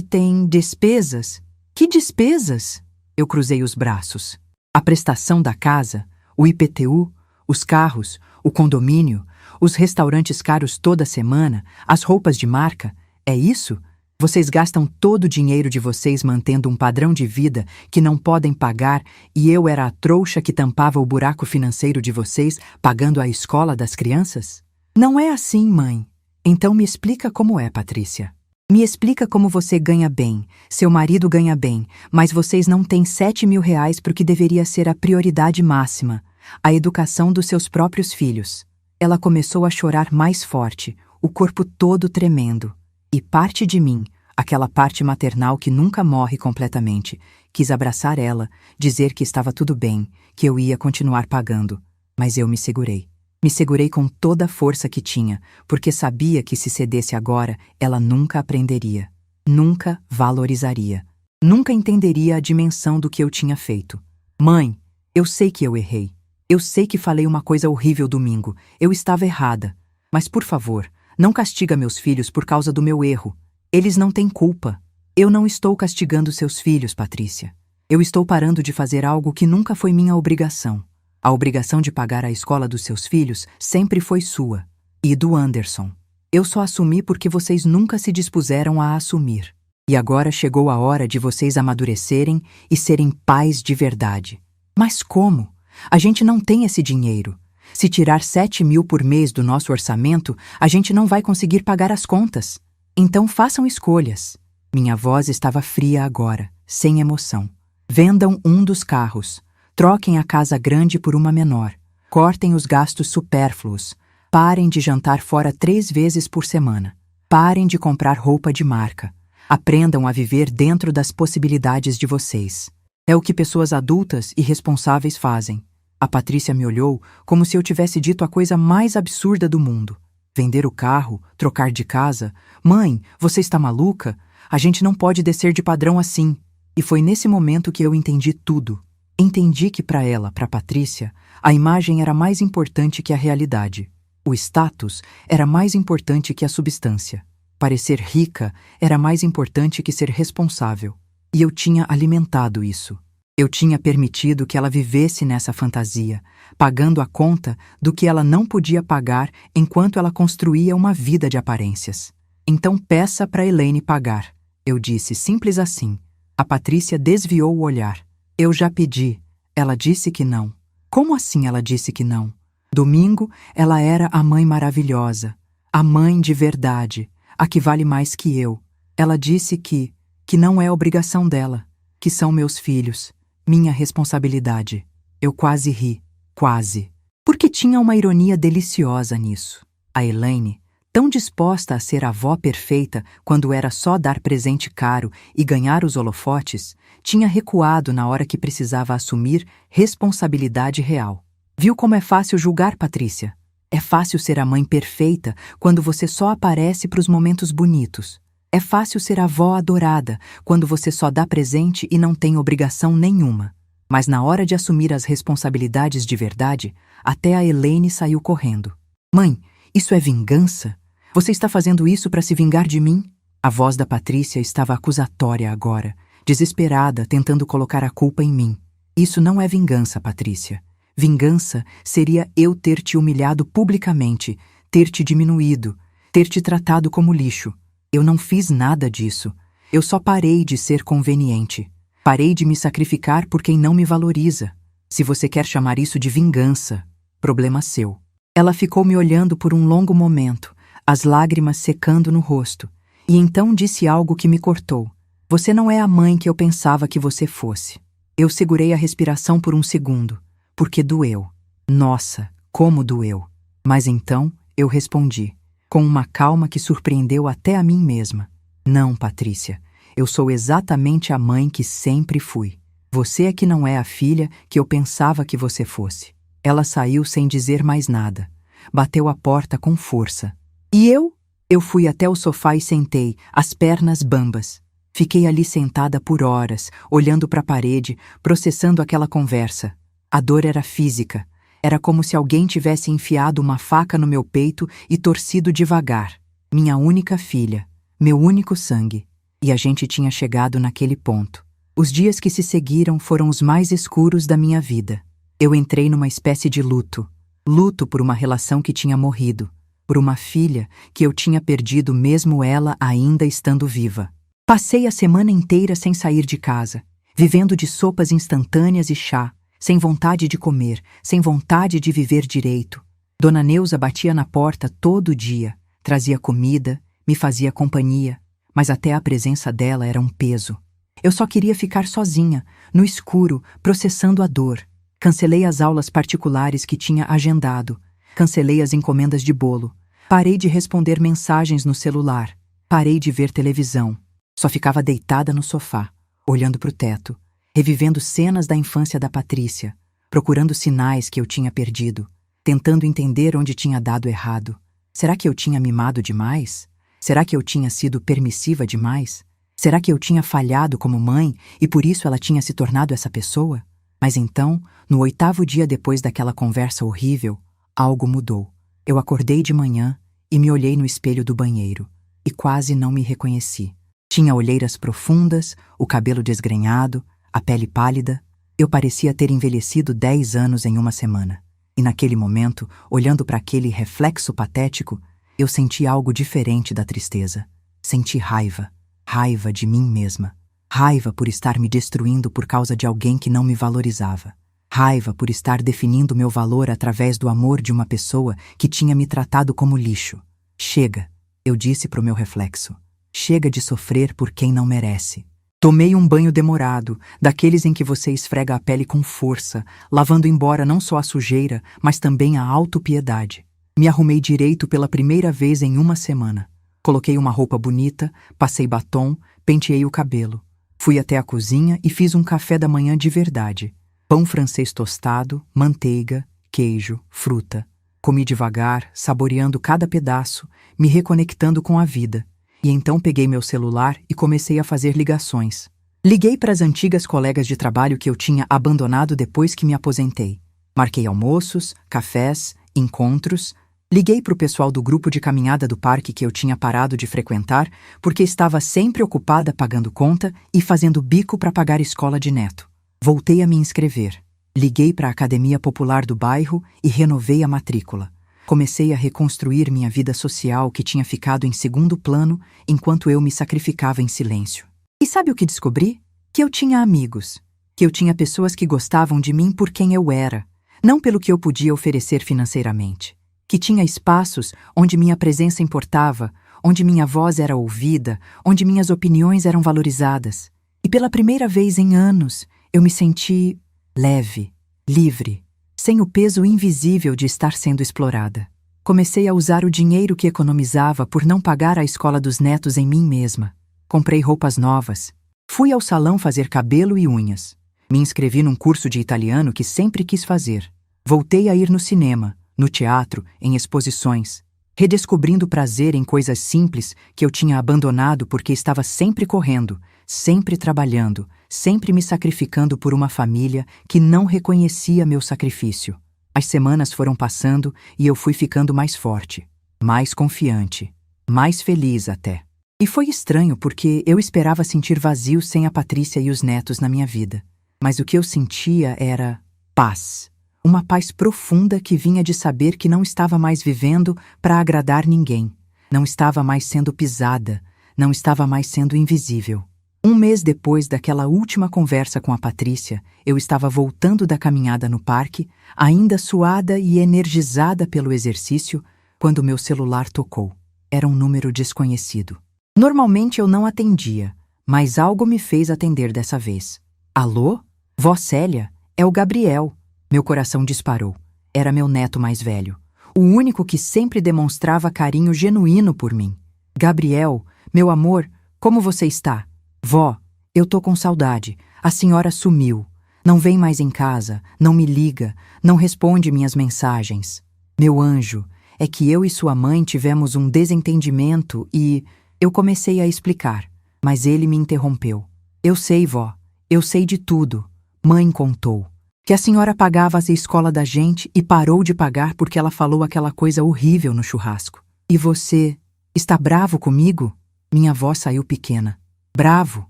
tem despesas? Que despesas? Eu cruzei os braços. A prestação da casa, o IPTU, os carros, o condomínio, os restaurantes caros toda semana, as roupas de marca, é isso? Vocês gastam todo o dinheiro de vocês mantendo um padrão de vida que não podem pagar e eu era a trouxa que tampava o buraco financeiro de vocês pagando a escola das crianças? Não é assim, mãe. Então me explica como é, Patrícia. Me explica como você ganha bem, seu marido ganha bem, mas vocês não têm 7.000 reais para o que deveria ser a prioridade máxima, a educação dos seus próprios filhos. Ela começou a chorar mais forte, o corpo todo tremendo. E parte de mim, aquela parte maternal que nunca morre completamente, quis abraçar ela, dizer que estava tudo bem, que eu ia continuar pagando. Mas eu me segurei. Me segurei com toda a força que tinha, porque sabia que se cedesse agora, ela nunca aprenderia, nunca valorizaria, nunca entenderia a dimensão do que eu tinha feito. Mãe, eu sei que eu errei. Eu sei que falei uma coisa horrível domingo. Eu estava errada. Mas, por favor, não castiga meus filhos por causa do meu erro. Eles não têm culpa. Eu não estou castigando seus filhos, Patrícia. Eu estou parando de fazer algo que nunca foi minha obrigação. A obrigação de pagar a escola dos seus filhos sempre foi sua. E do Anderson. Eu só assumi porque vocês nunca se dispuseram a assumir. E agora chegou a hora de vocês amadurecerem e serem pais de verdade. Mas como? A gente não tem esse dinheiro. Se tirar 7.000 por mês do nosso orçamento, a gente não vai conseguir pagar as contas. Então façam escolhas. Minha voz estava fria agora, sem emoção. Vendam um dos carros. Troquem a casa grande por uma menor. Cortem os gastos supérfluos. Parem de jantar fora 3 vezes por semana. Parem de comprar roupa de marca. Aprendam a viver dentro das possibilidades de vocês. É o que pessoas adultas e responsáveis fazem. A Patrícia me olhou como se eu tivesse dito a coisa mais absurda do mundo. Vender o carro, trocar de casa. Mãe, você está maluca? A gente não pode descer de padrão assim. E foi nesse momento que eu entendi tudo. Entendi que para ela, para Patrícia, a imagem era mais importante que a realidade. O status era mais importante que a substância. Parecer rica era mais importante que ser responsável. E eu tinha alimentado isso. Eu tinha permitido que ela vivesse nessa fantasia, pagando a conta do que ela não podia pagar enquanto ela construía uma vida de aparências. Então peça para Elaine pagar. Eu disse simples assim. A Patrícia desviou o olhar. Eu já pedi. Ela disse que não. Como assim ela disse que não? Domingo, ela era a mãe maravilhosa. A mãe de verdade. A que vale mais que eu. Ela disse que não é obrigação dela. Que são meus filhos. Minha responsabilidade. Eu quase ri. Quase. Porque tinha uma ironia deliciosa nisso. A Elaine, tão disposta a ser a avó perfeita quando era só dar presente caro e ganhar os holofotes, tinha recuado na hora que precisava assumir responsabilidade real. Viu como é fácil julgar, Patrícia? É fácil ser a mãe perfeita quando você só aparece para os momentos bonitos. É fácil ser a avó adorada quando você só dá presente e não tem obrigação nenhuma. Mas na hora de assumir as responsabilidades de verdade, até a Elaine saiu correndo. Mãe, isso é vingança? Você está fazendo isso para se vingar de mim? A voz da Patrícia estava acusatória agora, desesperada, tentando colocar a culpa em mim. Isso não é vingança, Patrícia. Vingança seria eu ter te humilhado publicamente, ter te diminuído, ter te tratado como lixo. Eu não fiz nada disso. Eu só parei de ser conveniente. Parei de me sacrificar por quem não me valoriza. Se você quer chamar isso de vingança, problema seu. Ela ficou me olhando por um longo momento, as lágrimas secando no rosto, e então disse algo que me cortou. Você não é a mãe que eu pensava que você fosse. Eu segurei a respiração por um segundo, porque doeu. Nossa, como doeu! Mas então eu respondi, com uma calma que surpreendeu até a mim mesma. Não, Patrícia, eu sou exatamente a mãe que sempre fui. Você é que não é a filha que eu pensava que você fosse. Ela saiu sem dizer mais nada. Bateu a porta com força. E eu? Eu fui até o sofá e sentei, as pernas bambas. Fiquei ali sentada por horas, olhando para a parede, processando aquela conversa. A dor era física. Era como se alguém tivesse enfiado uma faca no meu peito e torcido devagar. Minha única filha, meu único sangue. E a gente tinha chegado naquele ponto. Os dias que se seguiram foram os mais escuros da minha vida. Eu entrei numa espécie de luto. Luto por uma relação que tinha morrido. Por uma filha que eu tinha perdido mesmo ela ainda estando viva. Passei a semana inteira sem sair de casa, vivendo de sopas instantâneas e chá, sem vontade de comer, sem vontade de viver direito. Dona Neuza batia na porta todo dia, trazia comida, me fazia companhia, mas até a presença dela era um peso. Eu só queria ficar sozinha, no escuro, processando a dor. Cancelei as aulas particulares que tinha agendado. Cancelei as encomendas de bolo. Parei de responder mensagens no celular. Parei de ver televisão. Só ficava deitada no sofá, olhando para o teto, revivendo cenas da infância da Patrícia, procurando sinais que eu tinha perdido, tentando entender onde tinha dado errado. Será que eu tinha mimado demais? Será que eu tinha sido permissiva demais? Será que eu tinha falhado como mãe e por isso ela tinha se tornado essa pessoa? Mas então, no 8º dia depois daquela conversa horrível, algo mudou. Eu acordei de manhã e me olhei no espelho do banheiro e quase não me reconheci. Tinha olheiras profundas, o cabelo desgrenhado, a pele pálida. Eu parecia ter envelhecido 10 anos em uma semana. E naquele momento, olhando para aquele reflexo patético, eu senti algo diferente da tristeza. Senti raiva. Raiva de mim mesma. Raiva por estar me destruindo por causa de alguém que não me valorizava. Raiva por estar definindo meu valor através do amor de uma pessoa que tinha me tratado como lixo. Chega, eu disse pro meu reflexo. Chega de sofrer por quem não merece. Tomei um banho demorado, daqueles em que você esfrega a pele com força, lavando embora não só a sujeira, mas também a autopiedade. Me arrumei direito pela primeira vez em uma semana. Coloquei uma roupa bonita, passei batom, penteei o cabelo. Fui até a cozinha e fiz um café da manhã de verdade. Pão francês tostado, manteiga, queijo, fruta. Comi devagar, saboreando cada pedaço, me reconectando com a vida. E então peguei meu celular e comecei a fazer ligações. Liguei para as antigas colegas de trabalho que eu tinha abandonado depois que me aposentei. Marquei almoços, cafés, encontros. Liguei para o pessoal do grupo de caminhada do parque que eu tinha parado de frequentar porque estava sempre ocupada pagando conta e fazendo bico para pagar a escola de neto. Voltei a me inscrever. Liguei para a academia popular do bairro e renovei a matrícula. Comecei a reconstruir minha vida social que tinha ficado em segundo plano enquanto eu me sacrificava em silêncio. E sabe o que descobri? Que eu tinha amigos. Que eu tinha pessoas que gostavam de mim por quem eu era, não pelo que eu podia oferecer financeiramente. Que tinha espaços onde minha presença importava, onde minha voz era ouvida, onde minhas opiniões eram valorizadas. E pela primeira vez em anos, eu me senti leve, livre, sem o peso invisível de estar sendo explorada. Comecei a usar o dinheiro que economizava por não pagar a escola dos netos em mim mesma. Comprei roupas novas. Fui ao salão fazer cabelo e unhas. Me inscrevi num curso de italiano que sempre quis fazer. Voltei a ir no cinema, no teatro, em exposições, redescobrindo prazer em coisas simples que eu tinha abandonado porque estava sempre correndo, sempre trabalhando, sempre me sacrificando por uma família que não reconhecia meu sacrifício. As semanas foram passando e eu fui ficando mais forte, mais confiante, mais feliz até. E foi estranho porque eu esperava sentir vazio sem a Patrícia e os netos na minha vida. Mas o que eu sentia era paz. Uma paz profunda que vinha de saber que não estava mais vivendo para agradar ninguém. Não estava mais sendo pisada. Não estava mais sendo invisível. Um mês depois daquela última conversa com a Patrícia, eu estava voltando da caminhada no parque, ainda suada e energizada pelo exercício, quando meu celular tocou. Era um número desconhecido. Normalmente eu não atendia, mas algo me fez atender dessa vez. Alô? Vó Célia? É o Gabriel. Meu coração disparou. Era meu neto mais velho. O único que sempre demonstrava carinho genuíno por mim. Gabriel, meu amor, como você está? Vó, eu tô com saudade. A senhora sumiu. Não vem mais em casa, não me liga, não responde minhas mensagens. Meu anjo, é que eu e sua mãe tivemos um desentendimento e... Eu comecei a explicar, mas ele me interrompeu. Eu sei, vó, eu sei de tudo. Mãe contou que a senhora pagava a escola da gente e parou de pagar porque ela falou aquela coisa horrível no churrasco. E você, está bravo comigo? Minha voz saiu pequena. Bravo?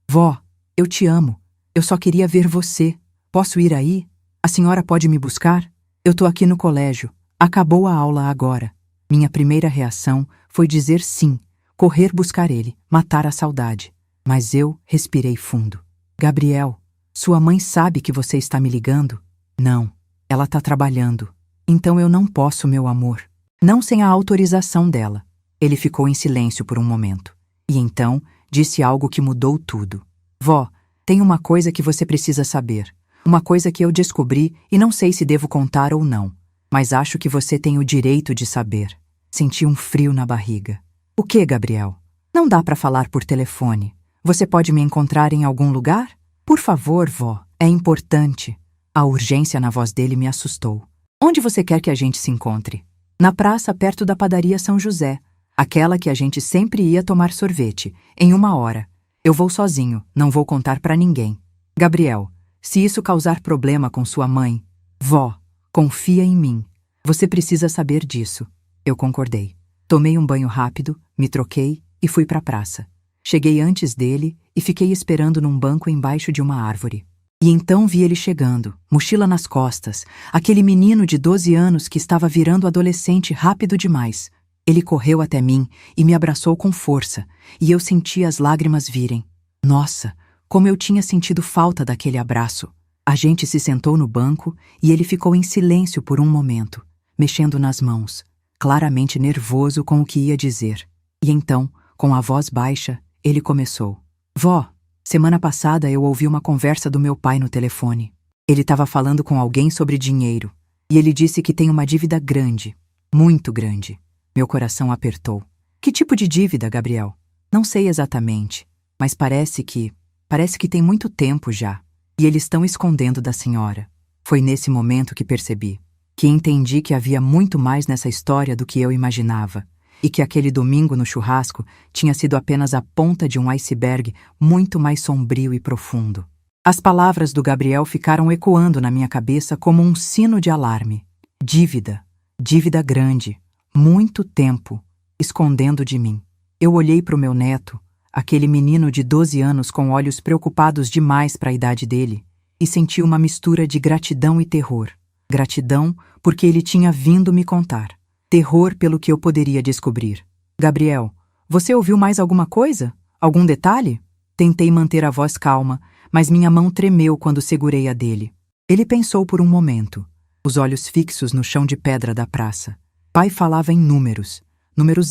Vó, eu te amo. Eu só queria ver você. Posso ir aí? A senhora pode me buscar? Eu tô aqui no colégio. Acabou a aula agora. Minha primeira reação foi dizer sim, correr buscar ele, matar a saudade. Mas eu respirei fundo. Gabriel, sua mãe sabe que você está me ligando? Não, ela tá trabalhando. Então eu não posso, meu amor. Não sem a autorização dela. Ele ficou em silêncio por um momento. E então disse algo que mudou tudo. Vó, tem uma coisa que você precisa saber. Uma coisa que eu descobri e não sei se devo contar ou não. Mas acho que você tem o direito de saber. Senti um frio na barriga. O que, Gabriel? Não dá para falar por telefone. Você pode me encontrar em algum lugar? Por favor, vó, é importante. A urgência na voz dele me assustou. Onde você quer que a gente se encontre? Na praça perto da padaria São José. Aquela que a gente sempre ia tomar sorvete, em 1 hora. Eu vou sozinho, não vou contar para ninguém. Gabriel, se isso causar problema com sua mãe... Vó, confia em mim. Você precisa saber disso. Eu concordei. Tomei um banho rápido, me troquei e fui para a praça. Cheguei antes dele e fiquei esperando num banco embaixo de uma árvore. E então vi ele chegando, mochila nas costas, aquele menino de 12 anos que estava virando adolescente rápido demais. Ele correu até mim e me abraçou com força, e eu senti as lágrimas virem. Nossa, como eu tinha sentido falta daquele abraço. A gente se sentou no banco e ele ficou em silêncio por um momento, mexendo nas mãos, claramente nervoso com o que ia dizer. E então, com a voz baixa, ele começou. Vó, semana passada eu ouvi uma conversa do meu pai no telefone. Ele estava falando com alguém sobre dinheiro, e ele disse que tem uma dívida grande, muito grande. Meu coração apertou. Que tipo de dívida, Gabriel? Não sei exatamente, mas parece que tem muito tempo já. E eles estão escondendo da senhora. Foi nesse momento que percebi, que entendi que havia muito mais nessa história do que eu imaginava, e que aquele domingo no churrasco tinha sido apenas a ponta de um iceberg muito mais sombrio e profundo. As palavras do Gabriel ficaram ecoando na minha cabeça como um sino de alarme. Dívida, dívida grande, muito tempo, escondendo de mim. Eu olhei para o meu neto, aquele menino de 12 anos com olhos preocupados demais para a idade dele, e senti uma mistura de gratidão e terror. Gratidão porque ele tinha vindo me contar. Terror pelo que eu poderia descobrir. Gabriel, você ouviu mais alguma coisa? Algum detalhe? Tentei manter a voz calma, mas minha mão tremeu quando segurei a dele. Ele pensou por um momento, os olhos fixos no chão de pedra da praça. Pai falava em números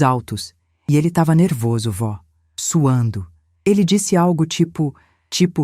altos, e ele estava nervoso, vó, suando. Ele disse algo tipo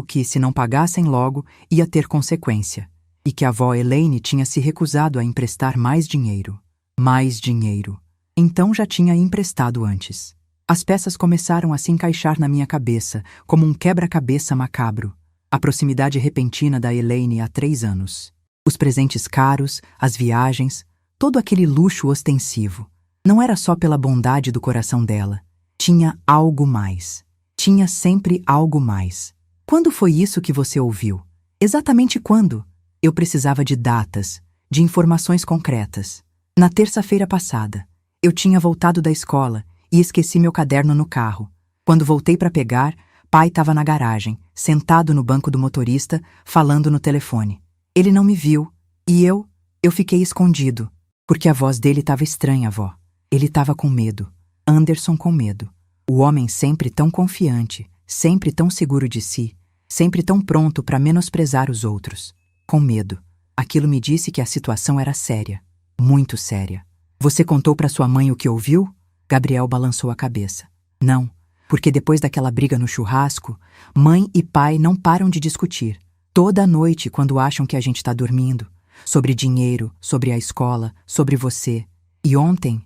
que se não pagassem logo, ia ter consequência, e que a avó Elaine tinha se recusado a emprestar mais dinheiro. Mais dinheiro. Então já tinha emprestado antes. As peças começaram a se encaixar na minha cabeça, como um quebra-cabeça macabro. A proximidade repentina da Elaine há 3 anos. Os presentes caros, as viagens, todo aquele luxo ostensivo. Não era só pela bondade do coração dela. Tinha algo mais. Tinha sempre algo mais. Quando foi isso que você ouviu? Exatamente quando? Eu precisava de datas, de informações concretas. Na terça-feira passada, eu tinha voltado da escola e esqueci meu caderno no carro. Quando voltei para pegar, Pai estava na garagem, sentado no banco do motorista, falando no telefone. Ele não me viu, e eu fiquei escondido, porque a voz dele estava estranha, vó. Ele estava com medo. Anderson com medo. O homem sempre tão confiante, sempre tão seguro de si, sempre tão pronto para menosprezar os outros. Com medo. Aquilo me disse que a situação era séria. Muito séria. Você contou para sua mãe o que ouviu? Gabriel balançou a cabeça. Não, porque depois daquela briga no churrasco, mãe e pai não param de discutir. Toda noite, quando acham que a gente está dormindo. Sobre dinheiro, sobre a escola, sobre você. E ontem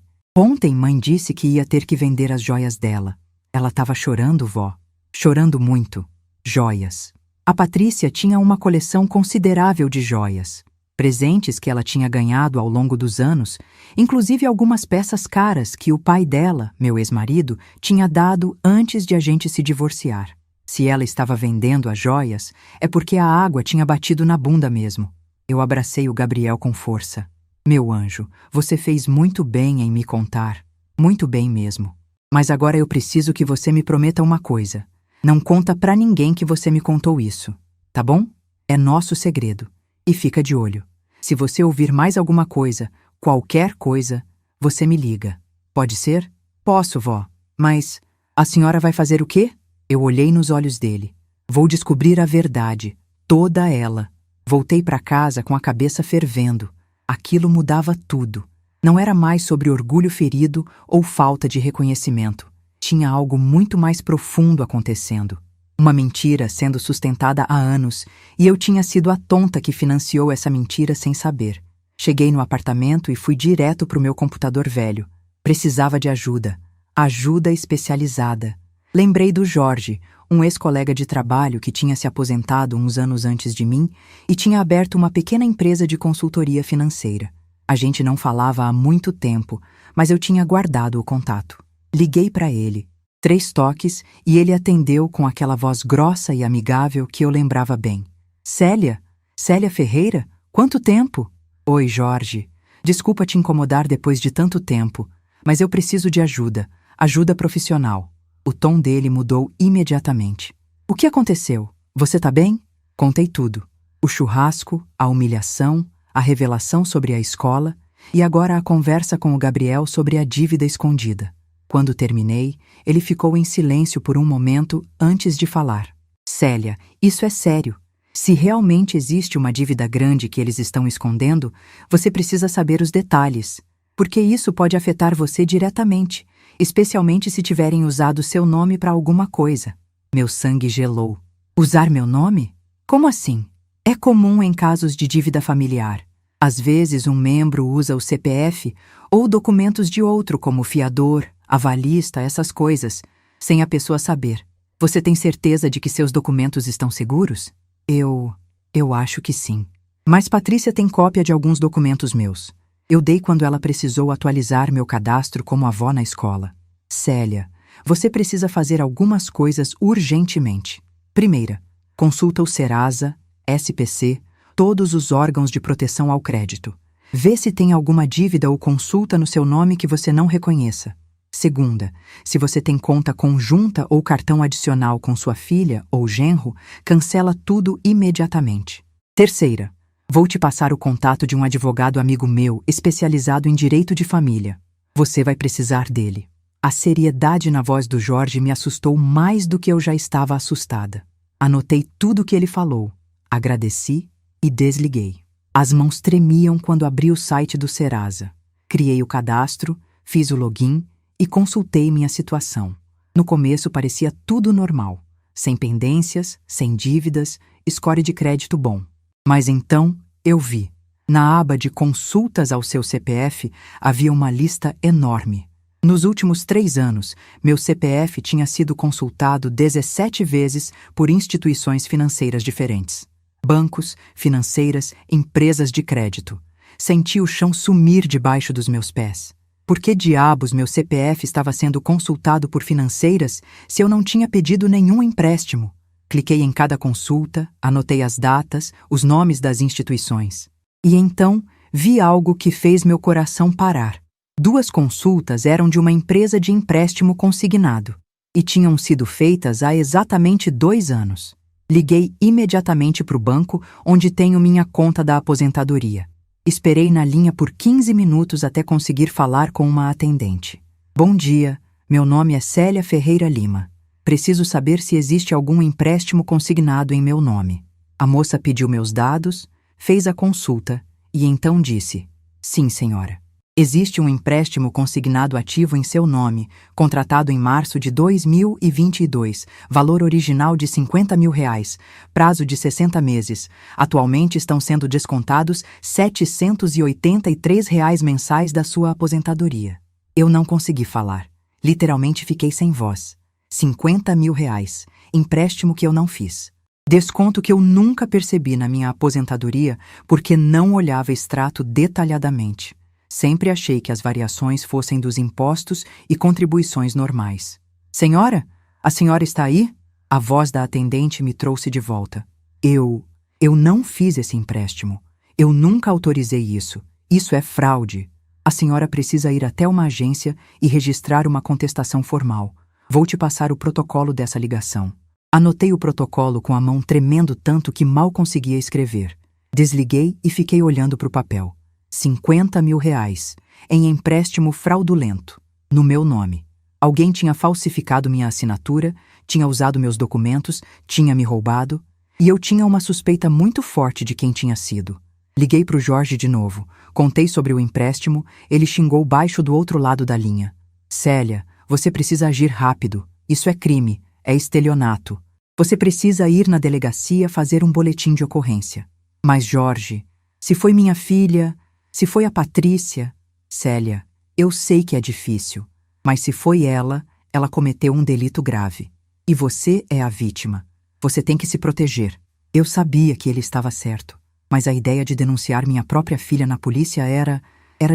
mãe disse que ia ter que vender as joias dela. Ela estava chorando, vó. Chorando muito. Joias. A Patrícia tinha uma coleção considerável de joias. Presentes que ela tinha ganhado ao longo dos anos, inclusive algumas peças caras que o pai dela, meu ex-marido, tinha dado antes de a gente se divorciar. Se ela estava vendendo as joias, é porque a água tinha batido na bunda mesmo. Eu abracei o Gabriel com força. Meu anjo, você fez muito bem em me contar. Muito bem mesmo. Mas agora eu preciso que você me prometa uma coisa. Não conta pra ninguém que você me contou isso, tá bom? É nosso segredo. E fica de olho. Se você ouvir mais alguma coisa, qualquer coisa, você me liga. Pode ser? Posso, vó. Mas a senhora vai fazer o quê? Eu olhei nos olhos dele. Vou descobrir a verdade. Toda ela. Voltei pra casa com a cabeça fervendo. Aquilo mudava tudo. Não era mais sobre orgulho ferido ou falta de reconhecimento. Tinha algo muito mais profundo acontecendo. Uma mentira sendo sustentada há anos, e eu tinha sido a tonta que financiou essa mentira sem saber. Cheguei no apartamento e fui direto pro meu computador velho. Precisava de ajuda. Ajuda especializada. Lembrei do Jorge, um ex-colega de trabalho que tinha se aposentado uns anos antes de mim e tinha aberto uma pequena empresa de consultoria financeira. A gente não falava há muito tempo, mas eu tinha guardado o contato. Liguei para ele. 3 toques e ele atendeu com aquela voz grossa e amigável que eu lembrava bem. Célia? Célia Ferreira? Quanto tempo? Oi, Jorge. Desculpa te incomodar depois de tanto tempo, mas eu preciso de ajuda. Ajuda profissional. O tom dele mudou imediatamente. O que aconteceu? Você tá bem? Contei tudo. O churrasco, a humilhação, a revelação sobre a escola e agora a conversa com o Gabriel sobre a dívida escondida. Quando terminei, ele ficou em silêncio por um momento antes de falar. Célia, isso é sério. Se realmente existe uma dívida grande que eles estão escondendo, você precisa saber os detalhes, porque isso pode afetar você diretamente, especialmente se tiverem usado seu nome para alguma coisa. Meu sangue gelou. Usar meu nome? Como assim? É comum em casos de dívida familiar. Às vezes um membro usa o CPF ou documentos de outro como fiador, avalista, essas coisas, sem a pessoa saber. Você tem certeza de que seus documentos estão seguros? Eu acho que sim. Mas Patrícia tem cópia de alguns documentos meus. Eu dei quando ela precisou atualizar meu cadastro como avó na escola. Célia, você precisa fazer algumas coisas urgentemente. Primeira, consulta o Serasa, SPC, todos os órgãos de proteção ao crédito. Vê se tem alguma dívida ou consulta no seu nome que você não reconheça. Segunda, se você tem conta conjunta ou cartão adicional com sua filha ou genro, cancela tudo imediatamente. Terceira, vou te passar o contato de um advogado amigo meu especializado em direito de família. Você vai precisar dele. A seriedade na voz do Jorge me assustou mais do que eu já estava assustada. Anotei tudo o que ele falou, agradeci e desliguei. As mãos tremiam quando abri o site do Serasa. Criei o cadastro, fiz o login e consultei minha situação. No começo parecia tudo normal, sem pendências, sem dívidas, score de crédito bom. Mas então eu vi. Na aba de consultas ao seu CPF havia uma lista enorme. Nos últimos 3 anos, meu CPF tinha sido consultado 17 vezes por instituições financeiras diferentes. Bancos, financeiras, empresas de crédito. Senti o chão sumir debaixo dos meus pés. Por que diabos meu CPF estava sendo consultado por financeiras se eu não tinha pedido nenhum empréstimo? Cliquei em cada consulta, anotei as datas, os nomes das instituições. E então, vi algo que fez meu coração parar. 2 consultas eram de uma empresa de empréstimo consignado. e tinham sido feitas há exatamente 2 anos. Liguei imediatamente para o banco onde tenho minha conta da aposentadoria. Esperei na linha por 15 minutos até conseguir falar com uma atendente. Bom dia, meu nome é Célia Ferreira Lima. Preciso saber se existe algum empréstimo consignado em meu nome. A moça pediu meus dados, fez a consulta e então disse: Sim, senhora. Existe um empréstimo consignado ativo em seu nome, contratado em março de 2022, valor original de R$ 50.000, prazo de 60 meses. Atualmente estão sendo descontados R$ 783 mensais da sua aposentadoria. Eu não consegui falar. Literalmente fiquei sem voz. R$ 50.000, empréstimo que eu não fiz. Desconto que eu nunca percebi na minha aposentadoria porque não olhava extrato detalhadamente. Sempre achei que as variações fossem dos impostos e contribuições normais. Senhora? A senhora está aí? A voz da atendente me trouxe de volta. Eu não fiz esse empréstimo. Eu nunca autorizei isso. Isso é fraude. A senhora precisa ir até uma agência e registrar uma contestação formal. Vou te passar o protocolo dessa ligação. Anotei o protocolo com a mão tremendo tanto que mal conseguia escrever. Desliguei e fiquei olhando para o papel. R$ 50.000, em empréstimo fraudulento, no meu nome. Alguém tinha falsificado minha assinatura, tinha usado meus documentos, tinha me roubado, e eu tinha uma suspeita muito forte de quem tinha sido. Liguei para o Jorge de novo, contei sobre o empréstimo, ele xingou baixo do outro lado da linha. Célia, você precisa agir rápido, isso é crime, é estelionato. Você precisa ir na delegacia fazer um boletim de ocorrência. Mas Jorge, se foi minha filha... Se foi a Patrícia, Célia, eu sei que é difícil, mas se foi ela cometeu um delito grave. E você é a vítima. Você tem que se proteger. Eu sabia que ele estava certo, mas a ideia de denunciar minha própria filha na polícia era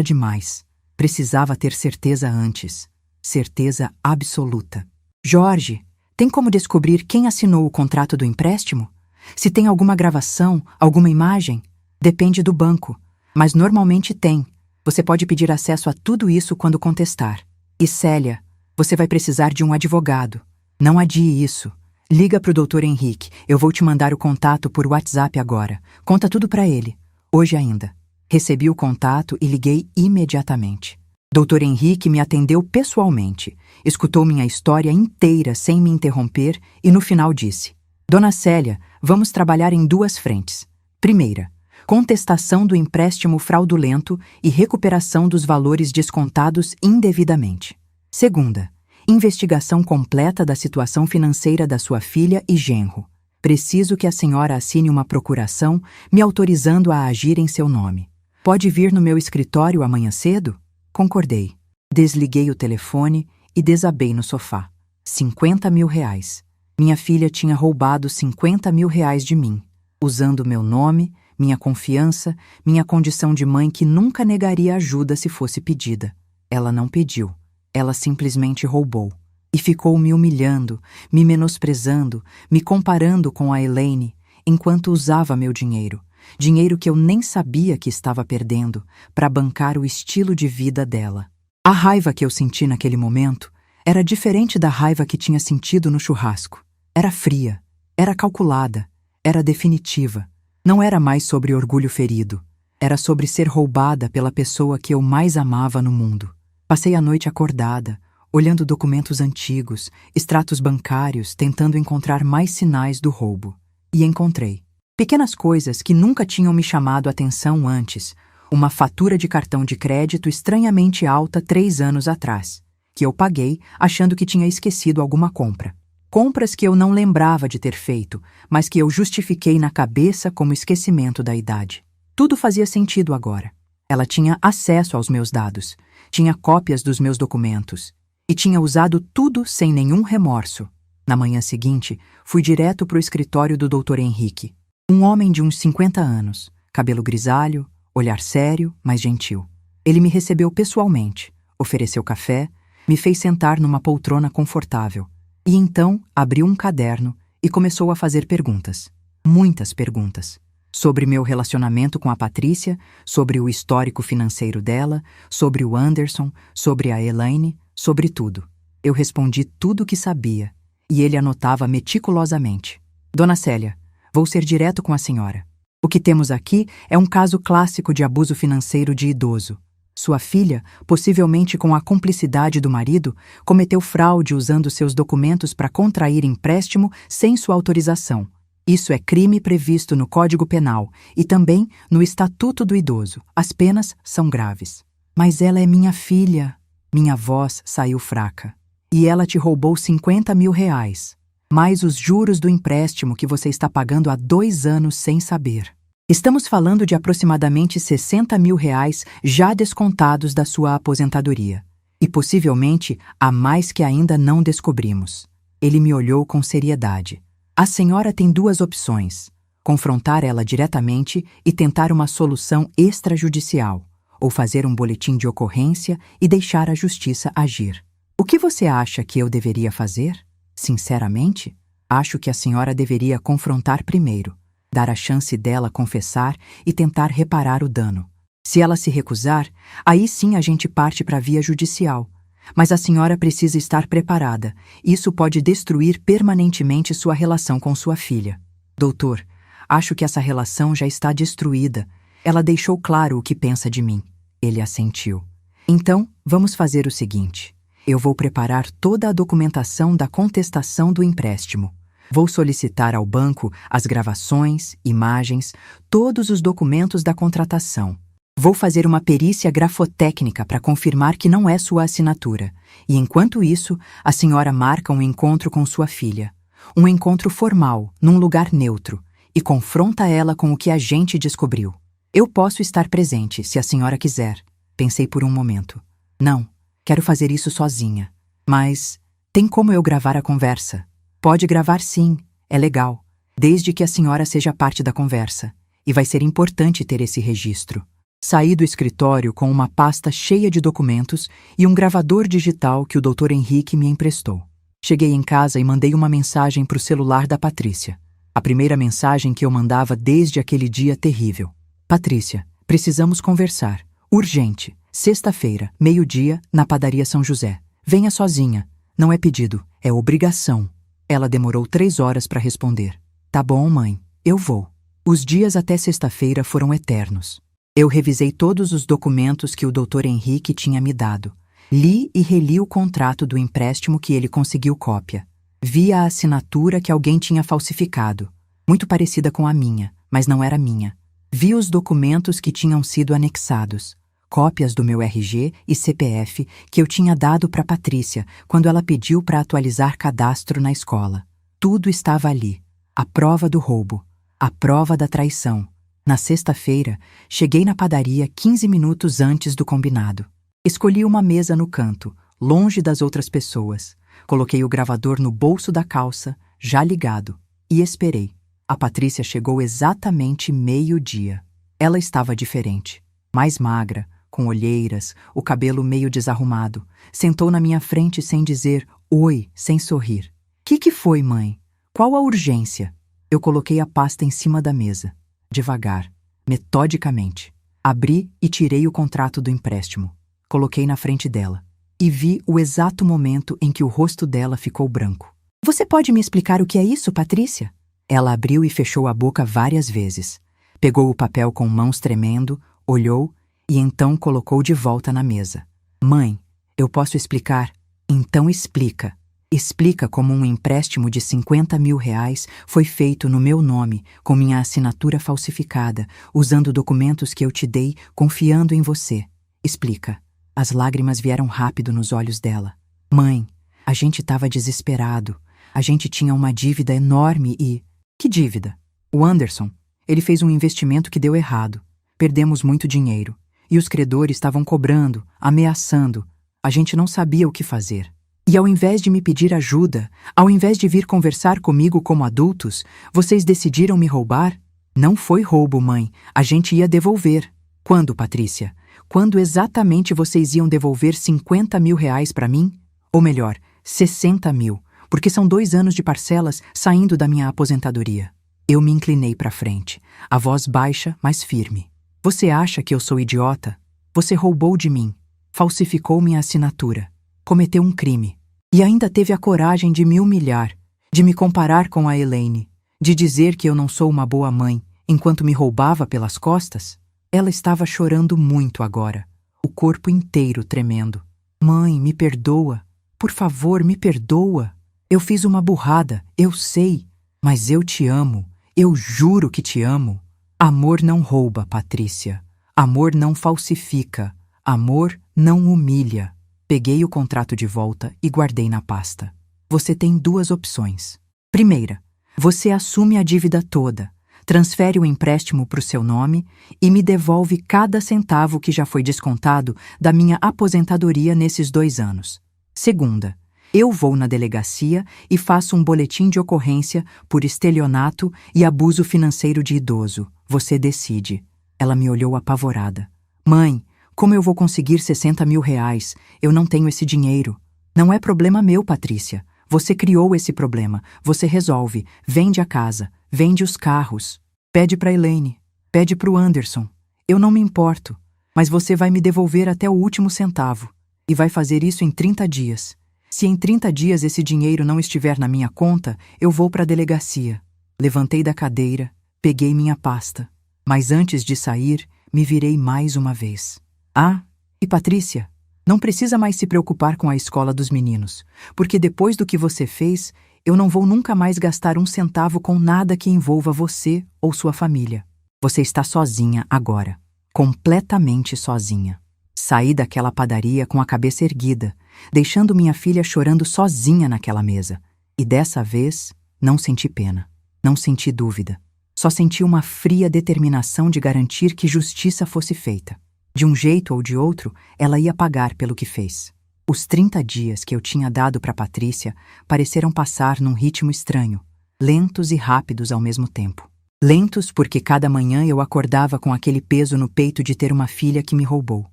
demais. Precisava ter certeza antes. Certeza absoluta. Jorge, tem como descobrir quem assinou o contrato do empréstimo? Se tem alguma gravação, alguma imagem? Depende do banco. Mas normalmente tem. Você pode pedir acesso a tudo isso quando contestar. E Célia, você vai precisar de um advogado. Não adie isso. Liga para o Dr. Henrique. Eu vou te mandar o contato por WhatsApp agora. Conta tudo para ele. Hoje ainda. Recebi o contato e liguei imediatamente. Dr. Henrique me atendeu pessoalmente. Escutou minha história inteira sem me interromper e no final disse: Dona Célia, vamos trabalhar em 2 frentes. Primeira, contestação do empréstimo fraudulento e recuperação dos valores descontados indevidamente. Segunda, investigação completa da situação financeira da sua filha e genro. Preciso que a senhora assine uma procuração me autorizando a agir em seu nome. Pode vir no meu escritório amanhã cedo? Concordei. Desliguei o telefone e desabei no sofá. R$ 50.000. Minha filha tinha roubado R$ 50.000 de mim, usando meu nome, minha confiança, minha condição de mãe que nunca negaria ajuda se fosse pedida. Ela não pediu. Ela simplesmente roubou. E ficou me humilhando, me menosprezando, me comparando com a Elaine, enquanto usava meu dinheiro. Dinheiro que eu nem sabia que estava perdendo, para bancar o estilo de vida dela. A raiva que eu senti naquele momento era diferente da raiva que tinha sentido no churrasco. Era fria, era calculada, era definitiva. Não era mais sobre orgulho ferido. Era sobre ser roubada pela pessoa que eu mais amava no mundo. Passei a noite acordada, olhando documentos antigos, extratos bancários, tentando encontrar mais sinais do roubo. E encontrei. Pequenas coisas que nunca tinham me chamado a atenção antes. Uma fatura de cartão de crédito estranhamente alta 3 anos atrás, que eu paguei achando que tinha esquecido alguma compra. Compras que eu não lembrava de ter feito, mas que eu justifiquei na cabeça como esquecimento da idade. Tudo fazia sentido agora. Ela tinha acesso aos meus dados, tinha cópias dos meus documentos e tinha usado tudo sem nenhum remorso. Na manhã seguinte, fui direto para o escritório do Dr. Henrique. Um homem de uns 50 anos, cabelo grisalho, olhar sério, mas gentil. Ele me recebeu pessoalmente, ofereceu café, me fez sentar numa poltrona confortável. E então abriu um caderno e começou a fazer perguntas. Muitas perguntas. Sobre meu relacionamento com a Patrícia, sobre o histórico financeiro dela, sobre o Anderson, sobre a Elaine, sobre tudo. Eu respondi tudo o que sabia, e ele anotava meticulosamente. Dona Célia, vou ser direto com a senhora. O que temos aqui é um caso clássico de abuso financeiro de idoso. Sua filha, possivelmente com a cumplicidade do marido, cometeu fraude usando seus documentos para contrair empréstimo sem sua autorização. Isso é crime previsto no Código Penal e também no Estatuto do Idoso. As penas são graves. Mas ela é minha filha. Minha voz saiu fraca. E ela te roubou 50 mil reais, mais os juros do empréstimo que você está pagando há 2 anos sem saber. Estamos falando de aproximadamente 60 mil reais já descontados da sua aposentadoria. E possivelmente há mais que ainda não descobrimos. Ele me olhou com seriedade. A senhora tem 2 opções: confrontar ela diretamente e tentar uma solução extrajudicial, ou fazer um boletim de ocorrência e deixar a justiça agir. O que você acha que eu deveria fazer? Sinceramente, acho que a senhora deveria confrontar primeiro, dar a chance dela confessar e tentar reparar o dano. Se ela se recusar, aí sim a gente parte para a via judicial. Mas a senhora precisa estar preparada. Isso pode destruir permanentemente sua relação com sua filha. Doutor, acho que essa relação já está destruída. Ela deixou claro o que pensa de mim. Ele assentiu. Então, vamos fazer o seguinte. Eu vou preparar toda a documentação da contestação do empréstimo. Vou solicitar ao banco as gravações, imagens, todos os documentos da contratação. Vou fazer uma perícia grafotécnica para confirmar que não é sua assinatura. E enquanto isso, a senhora marca um encontro com sua filha. Um encontro formal, num lugar neutro, e confronta ela com o que a gente descobriu. Eu posso estar presente, se a senhora quiser. Pensei por um momento. Não, quero fazer isso sozinha. Mas tem como eu gravar a conversa? Pode gravar sim, é legal, desde que a senhora seja parte da conversa. E vai ser importante ter esse registro. Saí do escritório com uma pasta cheia de documentos e um gravador digital que o Dr. Henrique me emprestou. Cheguei em casa e mandei uma mensagem para o celular da Patrícia. A primeira mensagem que eu mandava desde aquele dia terrível. Patrícia, precisamos conversar. Urgente. Sexta-feira, 12h, na padaria São José. Venha sozinha. Não é pedido, é obrigação. Ela demorou 3 horas para responder. Tá bom, mãe, eu vou. Os dias até sexta-feira foram eternos. Eu revisei todos os documentos que o Dr. Henrique tinha me dado. Li e reli o contrato do empréstimo que ele conseguiu cópia. Vi a assinatura que alguém tinha falsificado, muito parecida com a minha, mas não era minha. Vi os documentos que tinham sido anexados, cópias do meu RG e CPF que eu tinha dado para Patrícia quando ela pediu para atualizar cadastro na escola. Tudo estava ali. A prova do roubo, a prova da traição. Na sexta-feira, cheguei na padaria 15 minutos antes do combinado. Escolhi uma mesa no canto, longe das outras pessoas. Coloquei o gravador no bolso da calça, já ligado, e esperei. A Patrícia chegou exatamente 12h. Ela estava diferente, mais magra, com olheiras, o cabelo meio desarrumado. Sentou na minha frente sem dizer oi, sem sorrir. Que foi, mãe? Qual a urgência? Eu coloquei a pasta em cima da mesa. Devagar, metodicamente. Abri e tirei o contrato do empréstimo. Coloquei na frente dela. E vi o exato momento em que o rosto dela ficou branco. Você pode me explicar o que é isso, Patrícia? Ela abriu e fechou a boca várias vezes. Pegou o papel com mãos tremendo, olhou e então colocou de volta na mesa. Mãe, eu posso explicar? Então explica. Explica como um empréstimo de 50 mil reais foi feito no meu nome, com minha assinatura falsificada, usando documentos que eu te dei, confiando em você. Explica. As lágrimas vieram rápido nos olhos dela. Mãe, a gente estava desesperado. A gente tinha uma dívida enorme e... Que dívida? O Anderson. Ele fez um investimento que deu errado. Perdemos muito dinheiro. E os credores estavam cobrando, ameaçando. A gente não sabia o que fazer. E ao invés de me pedir ajuda, ao invés de vir conversar comigo como adultos, vocês decidiram me roubar? Não foi roubo, mãe. A gente ia devolver. Quando, Patrícia? Quando exatamente vocês iam devolver 50 mil reais para mim? Ou melhor, 60 mil, porque são 2 anos de parcelas saindo da minha aposentadoria. Eu me inclinei para frente, a voz baixa, mas firme. Você acha que eu sou idiota? Você roubou de mim, falsificou minha assinatura, cometeu um crime. E ainda teve a coragem de me humilhar, de me comparar com a Elaine, de dizer que eu não sou uma boa mãe, enquanto me roubava pelas costas. Ela estava chorando muito agora, o corpo inteiro tremendo. Mãe, me perdoa. Por favor, me perdoa. Eu fiz uma burrada, eu sei, mas eu te amo. Eu juro que te amo. Amor não rouba, Patrícia. Amor não falsifica. Amor não humilha. Peguei o contrato de volta e guardei na pasta. Você tem duas opções. Primeira, você assume a dívida toda, transfere o empréstimo para o seu nome e me devolve cada centavo que já foi descontado da minha aposentadoria nesses 2 anos. Segunda, eu vou na delegacia e faço um boletim de ocorrência por estelionato e abuso financeiro de idoso. Você decide. Ela me olhou apavorada. Mãe, como eu vou conseguir 60 mil reais? Eu não tenho esse dinheiro. Não é problema meu, Patrícia. Você criou esse problema. Você resolve. Vende a casa. Vende os carros. Pede para Elaine. Pede para o Anderson. Eu não me importo. Mas você vai me devolver até o último centavo. E vai fazer isso em 30 dias. Se em 30 dias esse dinheiro não estiver na minha conta, eu vou para a delegacia. Levantei da cadeira, peguei minha pasta. Mas antes de sair, me virei mais uma vez. Ah, e Patrícia, não precisa mais se preocupar com a escola dos meninos, porque depois do que você fez, eu não vou nunca mais gastar um centavo com nada que envolva você ou sua família. Você está sozinha agora, completamente sozinha. Saí daquela padaria com a cabeça erguida, deixando minha filha chorando sozinha naquela mesa. E dessa vez, não senti pena, não senti dúvida. Só senti uma fria determinação de garantir que justiça fosse feita. De um jeito ou de outro, ela ia pagar pelo que fez. Os 30 dias que eu tinha dado para Patrícia pareceram passar num ritmo estranho, lentos e rápidos ao mesmo tempo. Lentos porque cada manhã eu acordava com aquele peso no peito de ter uma filha que me roubou.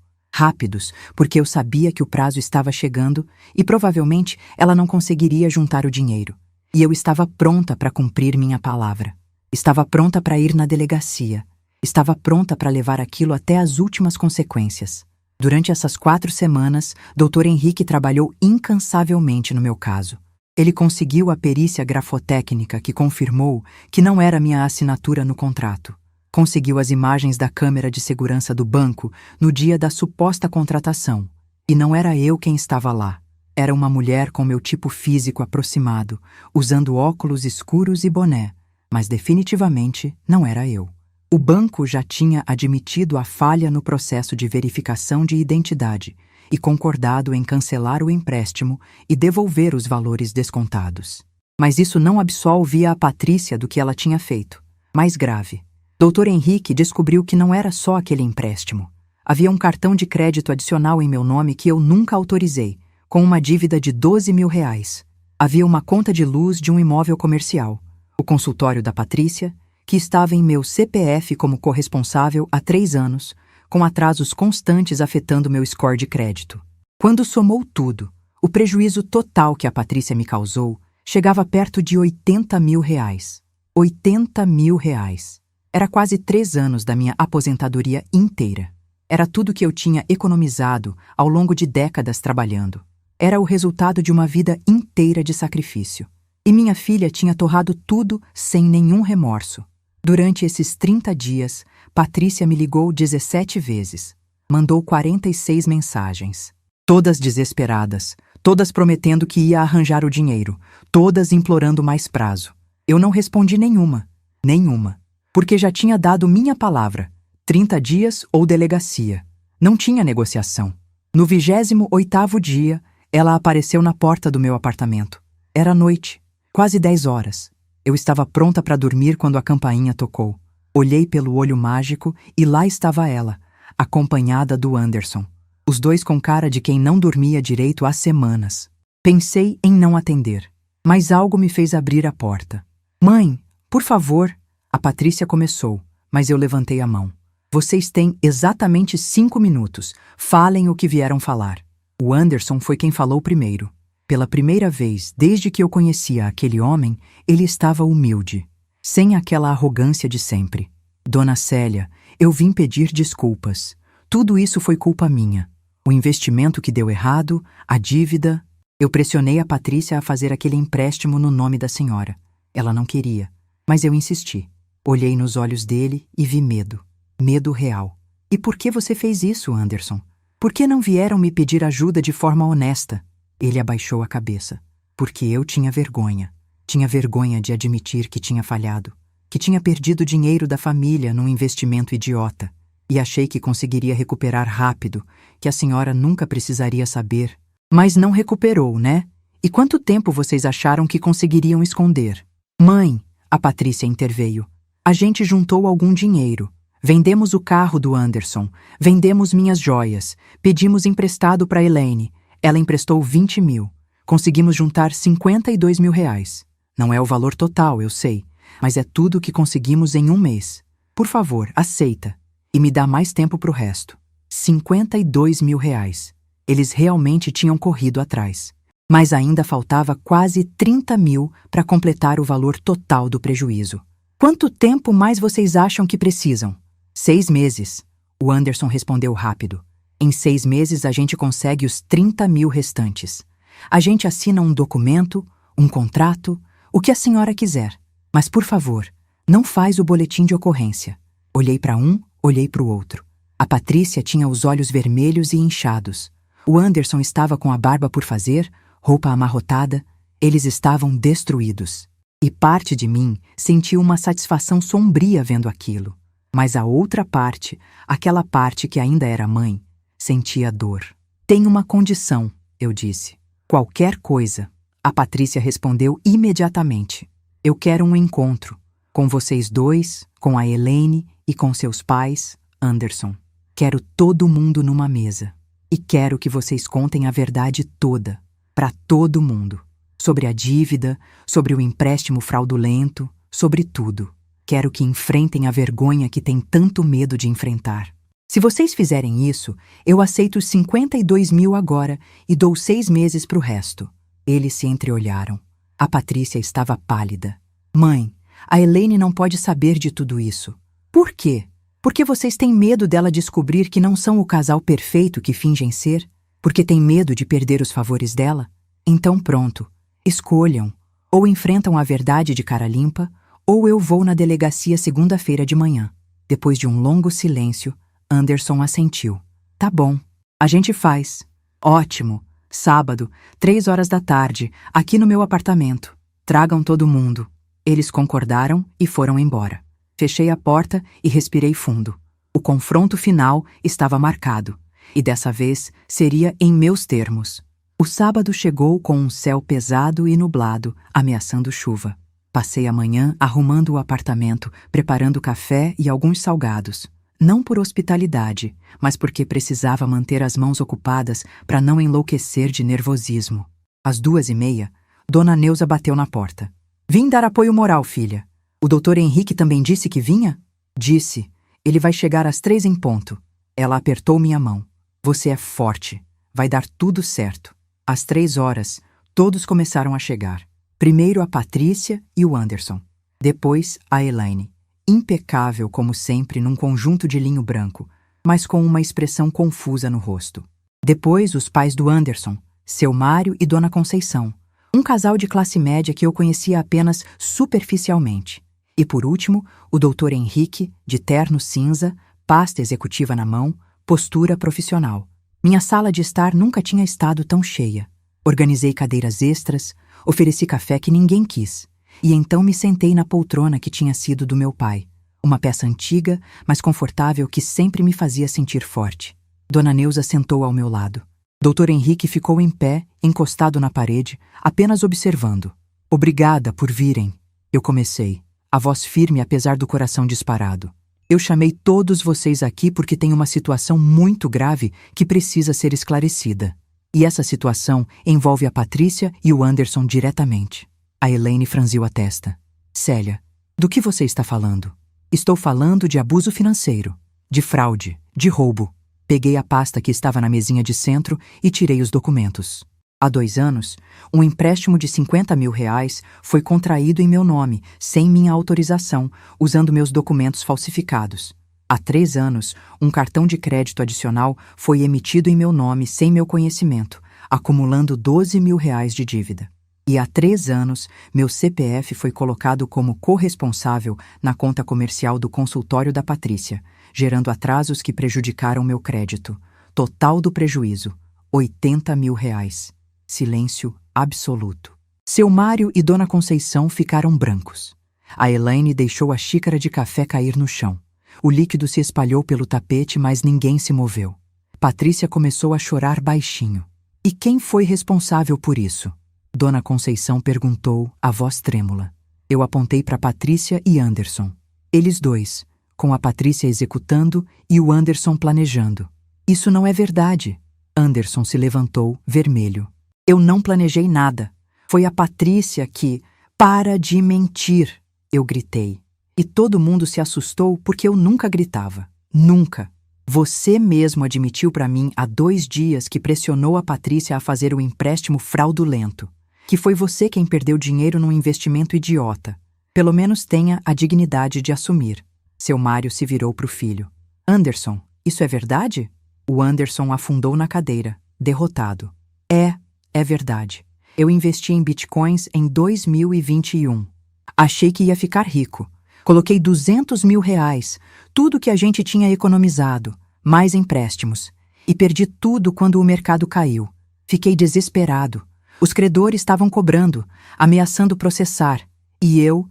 Rápidos porque eu sabia que o prazo estava chegando e provavelmente ela não conseguiria juntar o dinheiro. E eu estava pronta para cumprir minha palavra. Estava pronta para ir na delegacia. Estava pronta para levar aquilo até as últimas consequências. Durante essas 4 semanas, Dr. Henrique trabalhou incansavelmente no meu caso. Ele conseguiu a perícia grafotécnica que confirmou que não era minha assinatura no contrato. Conseguiu as imagens da câmera de segurança do banco no dia da suposta contratação. E não era eu quem estava lá. Era uma mulher com meu tipo físico aproximado, usando óculos escuros e boné. Mas definitivamente não era eu. O banco já tinha admitido a falha no processo de verificação de identidade e concordado em cancelar o empréstimo e devolver os valores descontados. Mas isso não absolvia a Patrícia do que ela tinha feito. Mais grave, Dr. Henrique descobriu que não era só aquele empréstimo. Havia um cartão de crédito adicional em meu nome que eu nunca autorizei, com uma dívida de 12 mil reais. Havia uma conta de luz de um imóvel comercial, o consultório da Patrícia, que estava em meu CPF como corresponsável há 3 anos, com atrasos constantes afetando meu score de crédito. Quando somou tudo, o prejuízo total que a Patrícia me causou chegava perto de 80 mil reais. 80 mil reais. Era quase 3 anos da minha aposentadoria inteira. Era tudo que eu tinha economizado ao longo de décadas trabalhando. Era o resultado de uma vida inteira de sacrifício. E minha filha tinha torrado tudo sem nenhum remorso. Durante esses 30 dias, Patrícia me ligou 17 vezes. Mandou 46 mensagens. Todas desesperadas, todas prometendo que ia arranjar o dinheiro, todas implorando mais prazo. Eu não respondi nenhuma, porque já tinha dado minha palavra, 30 dias ou delegacia. Não tinha negociação. No 28º dia, ela apareceu na porta do meu apartamento. Era noite, quase 10 horas. Eu estava pronta para dormir quando a campainha tocou. Olhei pelo olho mágico e lá estava ela, acompanhada do Anderson. Os dois com cara de quem não dormia direito há semanas. Pensei em não atender, mas algo me fez abrir a porta. Mãe, por favor, a Patrícia começou, mas eu levantei a mão. Vocês têm exatamente 5 minutos. Falem o que vieram falar. O Anderson foi quem falou primeiro. Pela primeira vez, desde que eu conhecia aquele homem, ele estava humilde, sem aquela arrogância de sempre. Dona Célia, eu vim pedir desculpas. Tudo isso foi culpa minha. O investimento que deu errado, a dívida... Eu pressionei a Patrícia a fazer aquele empréstimo no nome da senhora. Ela não queria, mas eu insisti. Olhei nos olhos dele e vi medo. Medo real. E por que você fez isso, Anderson? Por que não vieram me pedir ajuda de forma honesta? Ele abaixou a cabeça. Porque eu tinha vergonha. Tinha vergonha de admitir que tinha falhado. Que tinha perdido dinheiro da família num investimento idiota. E achei que conseguiria recuperar rápido, que a senhora nunca precisaria saber. Mas não recuperou, né? E quanto tempo vocês acharam que conseguiriam esconder? Mãe, a Patrícia interveio. A gente juntou algum dinheiro. Vendemos o carro do Anderson. Vendemos minhas joias. Pedimos emprestado para Elaine. Ela emprestou 20 mil. Conseguimos juntar 52 mil reais. Não é o valor total, eu sei. Mas é tudo o que conseguimos em um mês. Por favor, aceita. E me dá mais tempo pro resto. 52 mil reais. Eles realmente tinham corrido atrás. Mas ainda faltava quase 30 mil para completar o valor total do prejuízo. Quanto tempo mais vocês acham que precisam? 6 meses. O Anderson respondeu rápido. Em 6 meses a gente consegue os 30 mil restantes. A gente assina um documento, um contrato, o que a senhora quiser. Mas, por favor, não faz o boletim de ocorrência. Olhei para um, olhei para o outro. A Patrícia tinha os olhos vermelhos e inchados. O Anderson estava com a barba por fazer, roupa amarrotada. Eles estavam destruídos. E parte de mim sentiu uma satisfação sombria vendo aquilo. Mas a outra parte, aquela parte que ainda era mãe, sentia dor. Tem uma condição, eu disse. Qualquer coisa. A Patrícia respondeu imediatamente. Eu quero um encontro. Com vocês dois, com a Elaine e com seus pais, Anderson. Quero todo mundo numa mesa. E quero que vocês contem a verdade toda, para todo mundo. Sobre a dívida, sobre o empréstimo fraudulento, sobre tudo. Quero que enfrentem a vergonha que têm tanto medo de enfrentar. Se vocês fizerem isso, eu aceito os 52 mil agora e dou 6 meses pro resto. Eles se entreolharam. A Patrícia estava pálida. Mãe, a Elaine não pode saber de tudo isso. Por quê? Porque vocês têm medo dela descobrir que não são o casal perfeito que fingem ser? Porque têm medo de perder os favores dela? Então pronto, escolham. Ou enfrentam a verdade de cara limpa, ou eu vou na delegacia segunda-feira de manhã. Depois de um longo silêncio, Anderson assentiu. Tá bom, a gente faz. Ótimo. Sábado, 3 horas da tarde, aqui no meu apartamento. Tragam todo mundo. Eles concordaram e foram embora. Fechei a porta e respirei fundo. O confronto final estava marcado. E dessa vez seria em meus termos. O sábado chegou com um céu pesado e nublado, ameaçando chuva. Passei a manhã arrumando o apartamento, preparando café e alguns salgados. Não por hospitalidade, mas porque precisava manter as mãos ocupadas para não enlouquecer de nervosismo. Às 2h30, Dona Neuza bateu na porta. Vim dar apoio moral, filha. O Dr. Henrique também disse que vinha? Disse. Ele vai chegar às 3 em ponto. Ela apertou minha mão. Você é forte. Vai dar tudo certo. Às 3 horas, todos começaram a chegar. Primeiro a Patrícia e o Anderson. Depois a Elaine. Impecável como sempre num conjunto de linho branco, mas com uma expressão confusa no rosto. Depois os pais do Anderson, seu Mário e Dona Conceição. Um casal de classe média que eu conhecia apenas superficialmente. E por último, o Dr. Henrique, de terno cinza, pasta executiva na mão, postura profissional. Minha sala de estar nunca tinha estado tão cheia. Organizei cadeiras extras, ofereci café que ninguém quis. E então me sentei na poltrona que tinha sido do meu pai. Uma peça antiga, mas confortável que sempre me fazia sentir forte. Dona Neuza sentou ao meu lado. Dr. Henrique ficou em pé, encostado na parede, apenas observando. Obrigada por virem. Eu comecei, a voz firme apesar do coração disparado. Eu chamei todos vocês aqui porque tem uma situação muito grave que precisa ser esclarecida. E essa situação envolve a Patrícia e o Anderson diretamente. A Elaine franziu a testa. Célia, do que você está falando? Estou falando de abuso financeiro, de fraude, de roubo. Peguei a pasta que estava na mesinha de centro e tirei os documentos. Há 2 anos, um empréstimo de 50 mil reais foi contraído em meu nome, sem minha autorização, usando meus documentos falsificados. Há 3 anos, um cartão de crédito adicional foi emitido em meu nome sem meu conhecimento, acumulando 12 mil reais de dívida. E há 3 anos, meu CPF foi colocado como corresponsável na conta comercial do consultório da Patrícia, gerando atrasos que prejudicaram meu crédito. Total do prejuízo, 80 mil reais. Silêncio absoluto. Seu Mário e Dona Conceição ficaram brancos. A Elaine deixou a xícara de café cair no chão. O líquido se espalhou pelo tapete, mas ninguém se moveu. Patrícia começou a chorar baixinho. E quem foi responsável por isso? Dona Conceição perguntou, a voz trêmula. Eu apontei para Patrícia e Anderson. Eles dois, com a Patrícia executando e o Anderson planejando. Isso não é verdade. Anderson se levantou, vermelho. Eu não planejei nada. Foi a Patrícia que... Para de mentir! Eu gritei. E todo mundo se assustou porque eu nunca gritava. Nunca. Você mesmo admitiu para mim há 2 dias que pressionou a Patrícia a fazer o empréstimo fraudulento. Que foi você quem perdeu dinheiro num investimento idiota. Pelo menos tenha a dignidade de assumir. Seu Mário se virou para o filho. Anderson, isso é verdade? O Anderson afundou na cadeira, derrotado. É verdade. Eu investi em bitcoins em 2021. Achei que ia ficar rico. Coloquei 200 mil reais, tudo que a gente tinha economizado, mais empréstimos. E perdi tudo quando o mercado caiu. Fiquei desesperado. Os credores estavam cobrando, ameaçando processar. E eu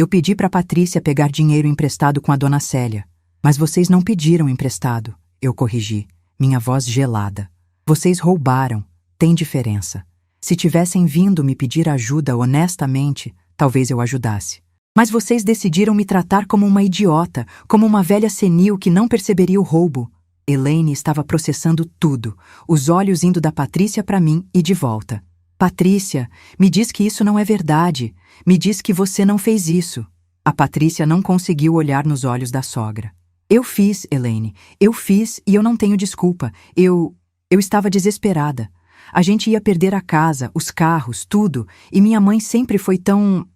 pedi para Patrícia pegar dinheiro emprestado com a dona Célia. Mas vocês não pediram emprestado, eu corrigi, minha voz gelada. Vocês roubaram, tem diferença. Se tivessem vindo me pedir ajuda honestamente, talvez eu ajudasse. Mas vocês decidiram me tratar como uma idiota, como uma velha senil que não perceberia o roubo. Elaine estava processando tudo, os olhos indo da Patrícia para mim e de volta. Patrícia, me diz que isso não é verdade. Me diz que você não fez isso. A Patrícia não conseguiu olhar nos olhos da sogra. Eu fiz, Elaine. Eu fiz e eu não tenho desculpa. Eu estava desesperada. A gente ia perder a casa, os carros, tudo, e minha mãe sempre foi tão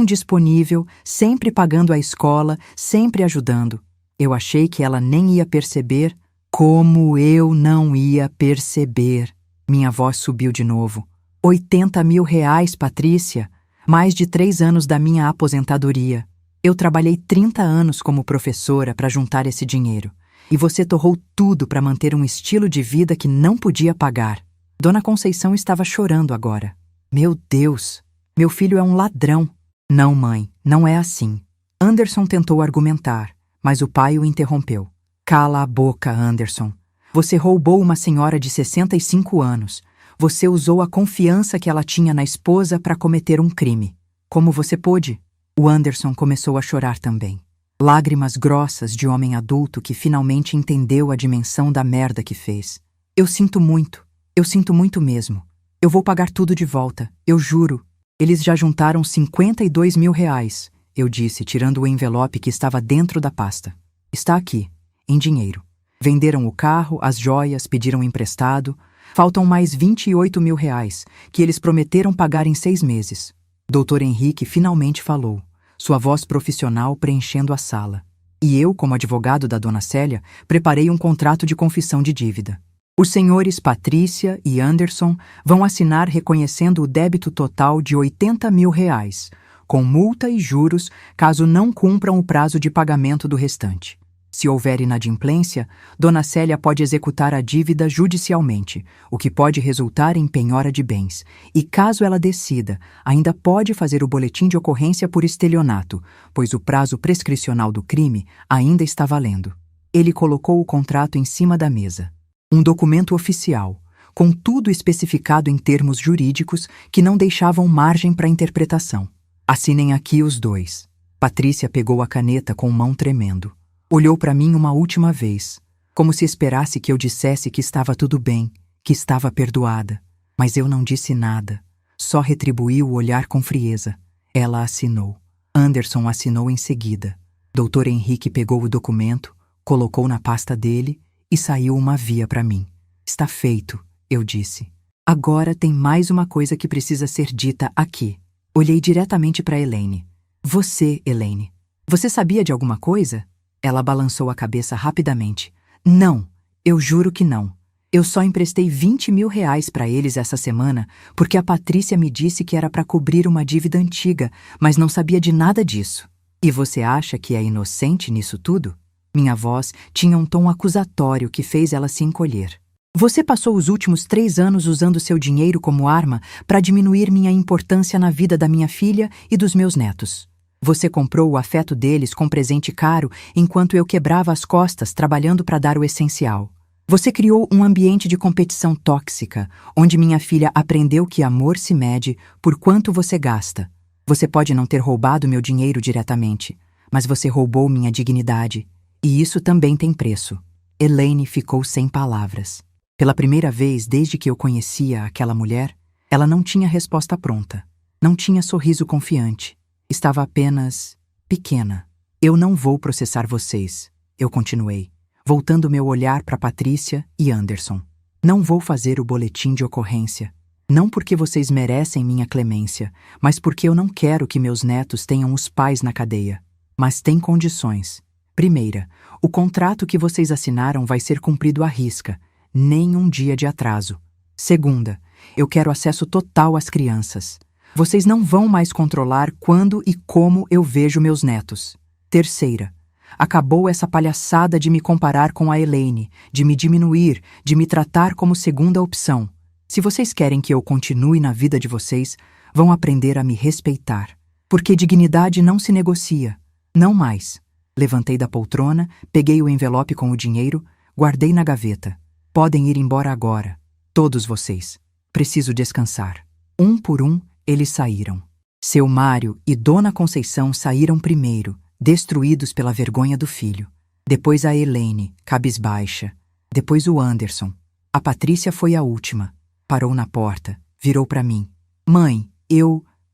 disponível, sempre pagando a escola, sempre ajudando. Eu achei que ela nem ia perceber. Como eu não ia perceber? Minha voz subiu de novo. 80 mil reais, Patrícia. Mais de 3 anos da minha aposentadoria. Eu trabalhei 30 anos como professora para juntar esse dinheiro. E você torrou tudo para manter um estilo de vida que não podia pagar. Dona Conceição estava chorando agora. Meu Deus, meu filho é um ladrão. Não, mãe, não é assim. Anderson tentou argumentar, mas o pai o interrompeu. Cala a boca, Anderson. Você roubou uma senhora de 65 anos. Você usou a confiança que ela tinha na esposa para cometer um crime. Como você pôde? O Anderson começou a chorar também. Lágrimas grossas de homem adulto que finalmente entendeu a dimensão da merda que fez. Eu sinto muito mesmo. Eu vou pagar tudo de volta, eu juro. Eles já juntaram 52 mil reais, eu disse, tirando o envelope que estava dentro da pasta. Está aqui, em dinheiro. Venderam o carro, as joias, pediram emprestado. Faltam mais 28 mil reais, que eles prometeram pagar em 6 meses. Dr. Henrique finalmente falou, sua voz profissional preenchendo a sala. E eu, como advogado da dona Célia, preparei um contrato de confissão de dívida. Os senhores Patrícia e Anderson vão assinar reconhecendo o débito total de 80 mil reais, com multa e juros caso não cumpram o prazo de pagamento do restante. Se houver inadimplência, dona Célia pode executar a dívida judicialmente, o que pode resultar em penhora de bens. E caso ela decida, ainda pode fazer o boletim de ocorrência por estelionato, pois o prazo prescricional do crime ainda está valendo. Ele colocou o contrato em cima da mesa. Um documento oficial, com tudo especificado em termos jurídicos que não deixavam margem para interpretação. Assinem aqui os dois. Patrícia pegou a caneta com mão tremendo. Olhou para mim uma última vez, como se esperasse que eu dissesse que estava tudo bem, que estava perdoada. Mas eu não disse nada, só retribuí o olhar com frieza. Ela assinou. Anderson assinou em seguida. Dr. Henrique pegou o documento, colocou na pasta dele e saiu uma via para mim. Está feito, eu disse. Agora tem mais uma coisa que precisa ser dita aqui. Olhei diretamente para Elaine. Você, Elaine, você sabia de alguma coisa? Ela balançou a cabeça rapidamente. Não, eu juro que não. Eu só emprestei 20 mil reais para eles essa semana porque a Patrícia me disse que era para cobrir uma dívida antiga, mas não sabia de nada disso. E você acha que é inocente nisso tudo? Minha voz tinha um tom acusatório que fez ela se encolher. Você passou os últimos 3 anos usando seu dinheiro como arma para diminuir minha importância na vida da minha filha e dos meus netos. Você comprou o afeto deles com presente caro enquanto eu quebrava as costas trabalhando para dar o essencial. Você criou um ambiente de competição tóxica, onde minha filha aprendeu que amor se mede por quanto você gasta. Você pode não ter roubado meu dinheiro diretamente, mas você roubou minha dignidade. E isso também tem preço. Elaine ficou sem palavras. Pela primeira vez desde que eu conhecia aquela mulher, ela não tinha resposta pronta. Não tinha sorriso confiante. Estava apenas pequena. Eu não vou processar vocês, eu continuei, voltando meu olhar para Patrícia e Anderson. Não vou fazer o boletim de ocorrência. Não porque vocês merecem minha clemência, mas porque eu não quero que meus netos tenham os pais na cadeia. Mas tem condições. Primeira, o contrato que vocês assinaram vai ser cumprido à risca, nem um dia de atraso. Segunda, eu quero acesso total às crianças. Vocês não vão mais controlar quando e como eu vejo meus netos. Terceira, acabou essa palhaçada de me comparar com a Elaine, de me diminuir, de me tratar como segunda opção. Se vocês querem que eu continue na vida de vocês, vão aprender a me respeitar. Porque dignidade não se negocia. Não mais. Levantei da poltrona, peguei o envelope com o dinheiro, guardei na gaveta. Podem ir embora agora. Todos vocês. Preciso descansar. Um por um, eles saíram. Seu Mário e Dona Conceição saíram primeiro, destruídos pela vergonha do filho. Depois a Elaine, cabisbaixa. Depois o Anderson. A Patrícia foi a última. Parou na porta, virou para mim. Mãe,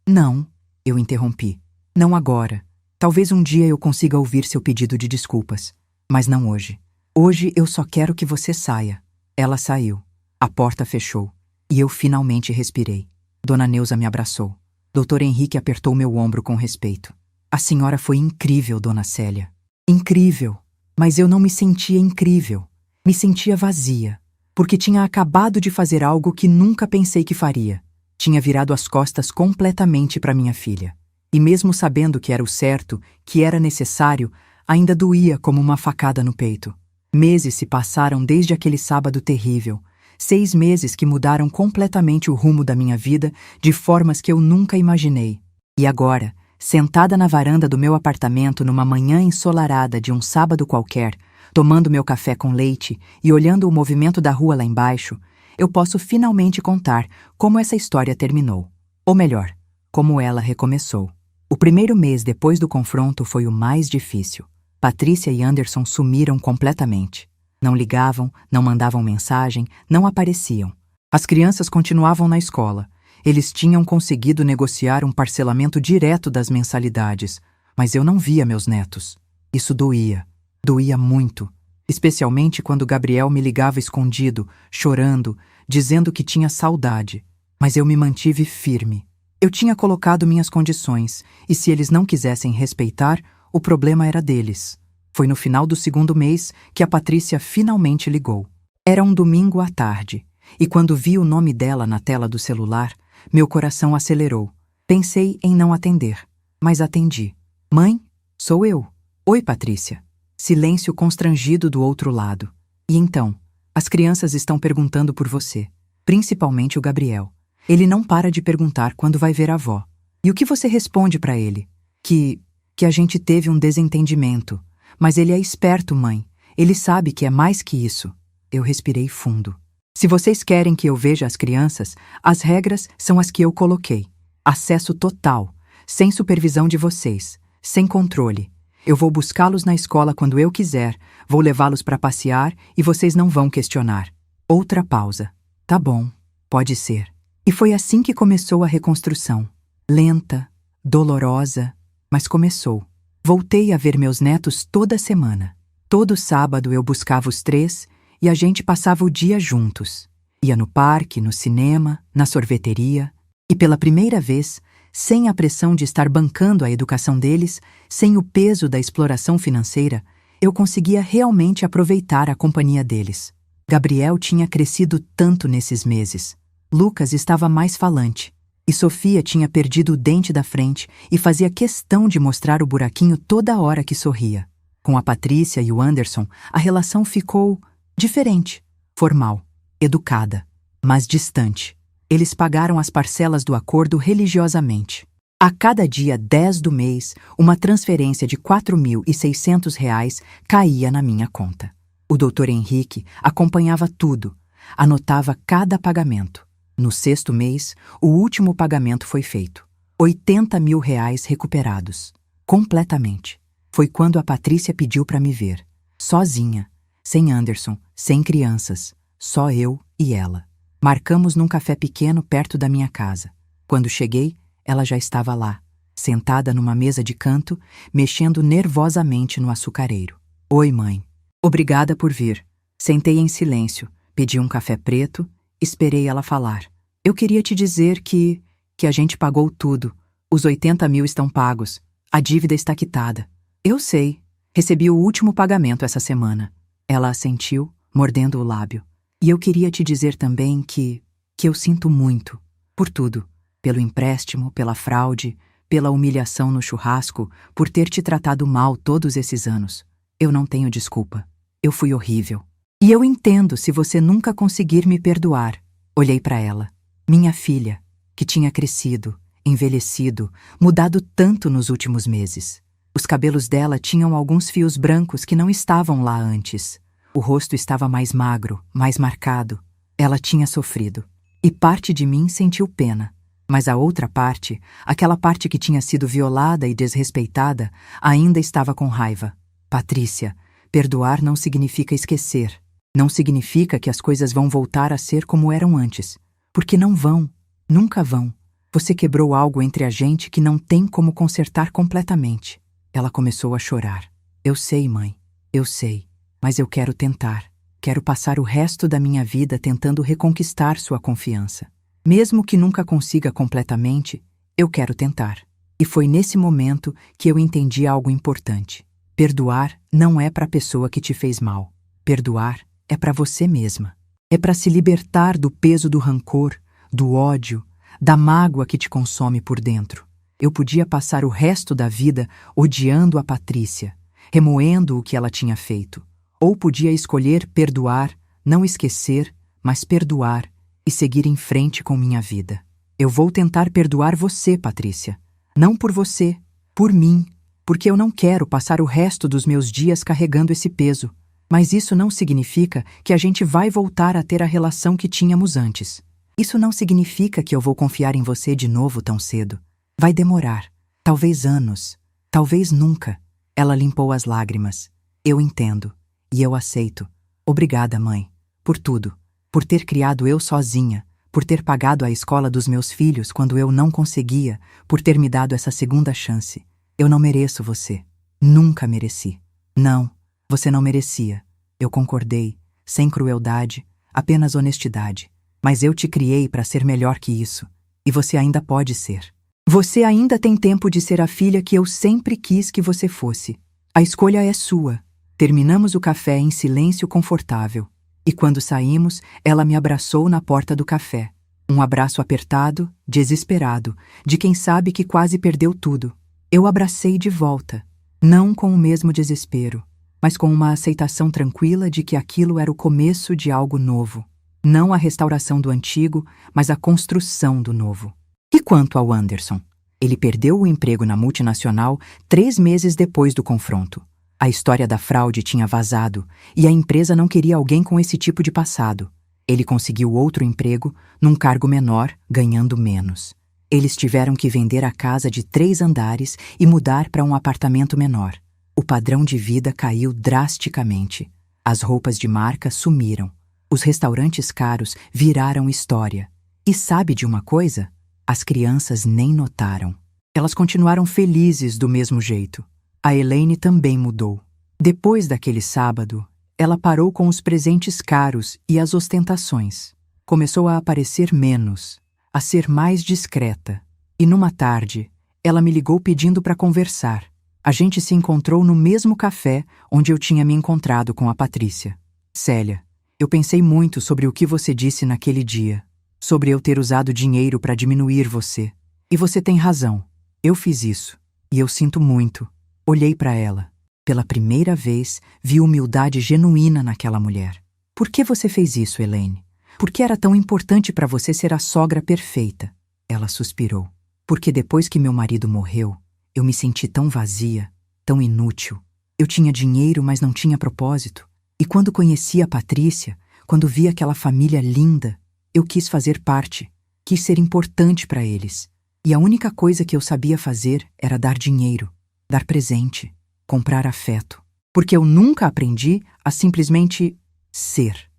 Não, eu interrompi. Não agora. Talvez um dia eu consiga ouvir seu pedido de desculpas. Mas não hoje. Hoje eu só quero que você saia. Ela saiu. A porta fechou. E eu finalmente respirei. Dona Neuza me abraçou. Doutor Henrique apertou meu ombro com respeito. A senhora foi incrível, Dona Célia. Incrível. Mas eu não me sentia incrível. Me sentia vazia. Porque tinha acabado de fazer algo que nunca pensei que faria. Tinha virado as costas completamente para minha filha. E mesmo sabendo que era o certo, que era necessário, ainda doía como uma facada no peito. Meses se passaram desde aquele sábado terrível. 6 meses que mudaram completamente o rumo da minha vida de formas que eu nunca imaginei. E agora, sentada na varanda do meu apartamento numa manhã ensolarada de um sábado qualquer, tomando meu café com leite e olhando o movimento da rua lá embaixo, eu posso finalmente contar como essa história terminou. Ou melhor, como ela recomeçou. O primeiro mês depois do confronto foi o mais difícil. Patrícia e Anderson sumiram completamente. Não ligavam, não mandavam mensagem, não apareciam. As crianças continuavam na escola. Eles tinham conseguido negociar um parcelamento direto das mensalidades, mas eu não via meus netos. Isso doía. Doía muito. Especialmente quando Gabriel me ligava escondido, chorando, dizendo que tinha saudade. Mas eu me mantive firme. Eu tinha colocado minhas condições, e se eles não quisessem respeitar, o problema era deles. Foi no final do 2º mês que a Patrícia finalmente ligou. Era um domingo à tarde, e quando vi o nome dela na tela do celular, meu coração acelerou. Pensei em não atender, mas atendi. Mãe, sou eu. Oi, Patrícia. Silêncio constrangido do outro lado. E então, as crianças estão perguntando por você, principalmente o Gabriel. Ele não para de perguntar quando vai ver a avó. E o que você responde para ele? Que a gente teve um desentendimento. Mas ele é esperto, mãe. Ele sabe que é mais que isso. Eu respirei fundo. Se vocês querem que eu veja as crianças, as regras são as que eu coloquei. Acesso total, sem supervisão de vocês, sem controle. Eu vou buscá-los na escola quando eu quiser, vou levá-los para passear e vocês não vão questionar. Outra pausa. Tá bom, pode ser. E foi assim que começou a reconstrução. Lenta, dolorosa, mas começou. Voltei a ver meus netos toda semana. Todo sábado eu buscava os 3 e a gente passava o dia juntos. Ia no parque, no cinema, na sorveteria. E pela primeira vez, sem a pressão de estar bancando a educação deles, sem o peso da exploração financeira, eu conseguia realmente aproveitar a companhia deles. Gabriel tinha crescido tanto nesses meses. Lucas estava mais falante. E Sofia tinha perdido o dente da frente e fazia questão de mostrar o buraquinho toda hora que sorria. Com a Patrícia e o Anderson, a relação ficou diferente, formal, educada, mas distante. Eles pagaram as parcelas do acordo religiosamente. A cada dia 10 do mês, uma transferência de R$ 4.600 caía na minha conta. O Dr. Henrique acompanhava tudo, anotava cada pagamento. No 6º mês, o último pagamento foi feito. R$ 80 mil recuperados. Completamente. Foi quando a Patrícia pediu para me ver. Sozinha. Sem Anderson, sem crianças. Só eu e ela. Marcamos num café pequeno perto da minha casa. Quando cheguei, ela já estava lá, sentada numa mesa de canto, mexendo nervosamente no açucareiro. Oi, mãe. Obrigada por vir. Sentei em silêncio, pedi um café preto, esperei ela falar. Eu queria te dizer que a gente pagou tudo. Os 80 mil estão pagos. A dívida está quitada. Eu sei. Recebi o último pagamento essa semana. Ela assentiu, mordendo o lábio. E eu queria te dizer também que eu sinto muito. Por tudo. Pelo empréstimo, pela fraude, pela humilhação no churrasco, por ter te tratado mal todos esses anos. Eu não tenho desculpa. Eu fui horrível. E eu entendo se você nunca conseguir me perdoar. Olhei para ela. Minha filha, que tinha crescido, envelhecido, mudado tanto nos últimos meses. Os cabelos dela tinham alguns fios brancos que não estavam lá antes. O rosto estava mais magro, mais marcado. Ela tinha sofrido. E parte de mim sentiu pena. Mas a outra parte, aquela parte que tinha sido violada e desrespeitada, ainda estava com raiva. Patrícia, perdoar não significa esquecer. Não significa que as coisas vão voltar a ser como eram antes. Porque não vão. Nunca vão. Você quebrou algo entre a gente que não tem como consertar completamente. Ela começou a chorar. Eu sei, mãe. Eu sei. Mas eu quero tentar. Quero passar o resto da minha vida tentando reconquistar sua confiança. Mesmo que nunca consiga completamente, eu quero tentar. E foi nesse momento que eu entendi algo importante. Perdoar não é para a pessoa que te fez mal. Perdoar é para você mesma. É para se libertar do peso do rancor, do ódio, da mágoa que te consome por dentro. Eu podia passar o resto da vida odiando a Patrícia, remoendo o que ela tinha feito. Ou podia escolher perdoar, não esquecer, mas perdoar e seguir em frente com minha vida. Eu vou tentar perdoar você, Patrícia. Não por você, por mim, porque eu não quero passar o resto dos meus dias carregando esse peso. Mas isso não significa que a gente vai voltar a ter a relação que tínhamos antes. Isso não significa que eu vou confiar em você de novo tão cedo. Vai demorar. Talvez anos. Talvez nunca. Ela limpou as lágrimas. Eu entendo. E eu aceito. Obrigada, mãe. Por tudo. Por ter criado eu sozinha. Por ter pagado a escola dos meus filhos quando eu não conseguia. Por ter me dado essa segunda chance. Eu não mereço você. Nunca mereci. Não. Você não merecia. Eu concordei. Sem crueldade. Apenas honestidade. Mas eu te criei para ser melhor que isso. E você ainda pode ser. Você ainda tem tempo de ser a filha que eu sempre quis que você fosse. A escolha é sua. Terminamos o café em silêncio confortável. E quando saímos, ela me abraçou na porta do café. Um abraço apertado, desesperado, de quem sabe que quase perdeu tudo. Eu abracei de volta. Não com o mesmo desespero, mas com uma aceitação tranquila de que aquilo era o começo de algo novo. Não a restauração do antigo, mas a construção do novo. E quanto ao Anderson? Ele perdeu o emprego na multinacional 3 meses depois do confronto. A história da fraude tinha vazado e a empresa não queria alguém com esse tipo de passado. Ele conseguiu outro emprego, num cargo menor, ganhando menos. Eles tiveram que vender a casa de 3 andares e mudar para um apartamento menor. O padrão de vida caiu drasticamente. As roupas de marca sumiram. Os restaurantes caros viraram história. E sabe de uma coisa? As crianças nem notaram. Elas continuaram felizes do mesmo jeito. A Elaine também mudou. Depois daquele sábado, ela parou com os presentes caros e as ostentações. Começou a aparecer menos, a ser mais discreta. E numa tarde, ela me ligou pedindo para conversar. A gente se encontrou no mesmo café onde eu tinha me encontrado com a Patrícia. Célia, Eu pensei muito sobre o que você disse naquele dia, sobre eu ter usado dinheiro para diminuir você. E você tem razão. Eu fiz isso. E eu sinto muito. Olhei para ela. Pela primeira vez, vi humildade genuína naquela mulher. Por que você fez isso, Elaine? Por que era tão importante para você ser a sogra perfeita? Ela suspirou. Porque depois que meu marido morreu, eu me senti tão vazia, tão inútil. Eu tinha dinheiro, mas não tinha propósito. E quando conheci a Patrícia, quando vi aquela família linda, eu quis fazer parte, quis ser importante para eles. E a única coisa que eu sabia fazer era dar dinheiro, dar presente, comprar afeto. Porque eu nunca aprendi a simplesmente ser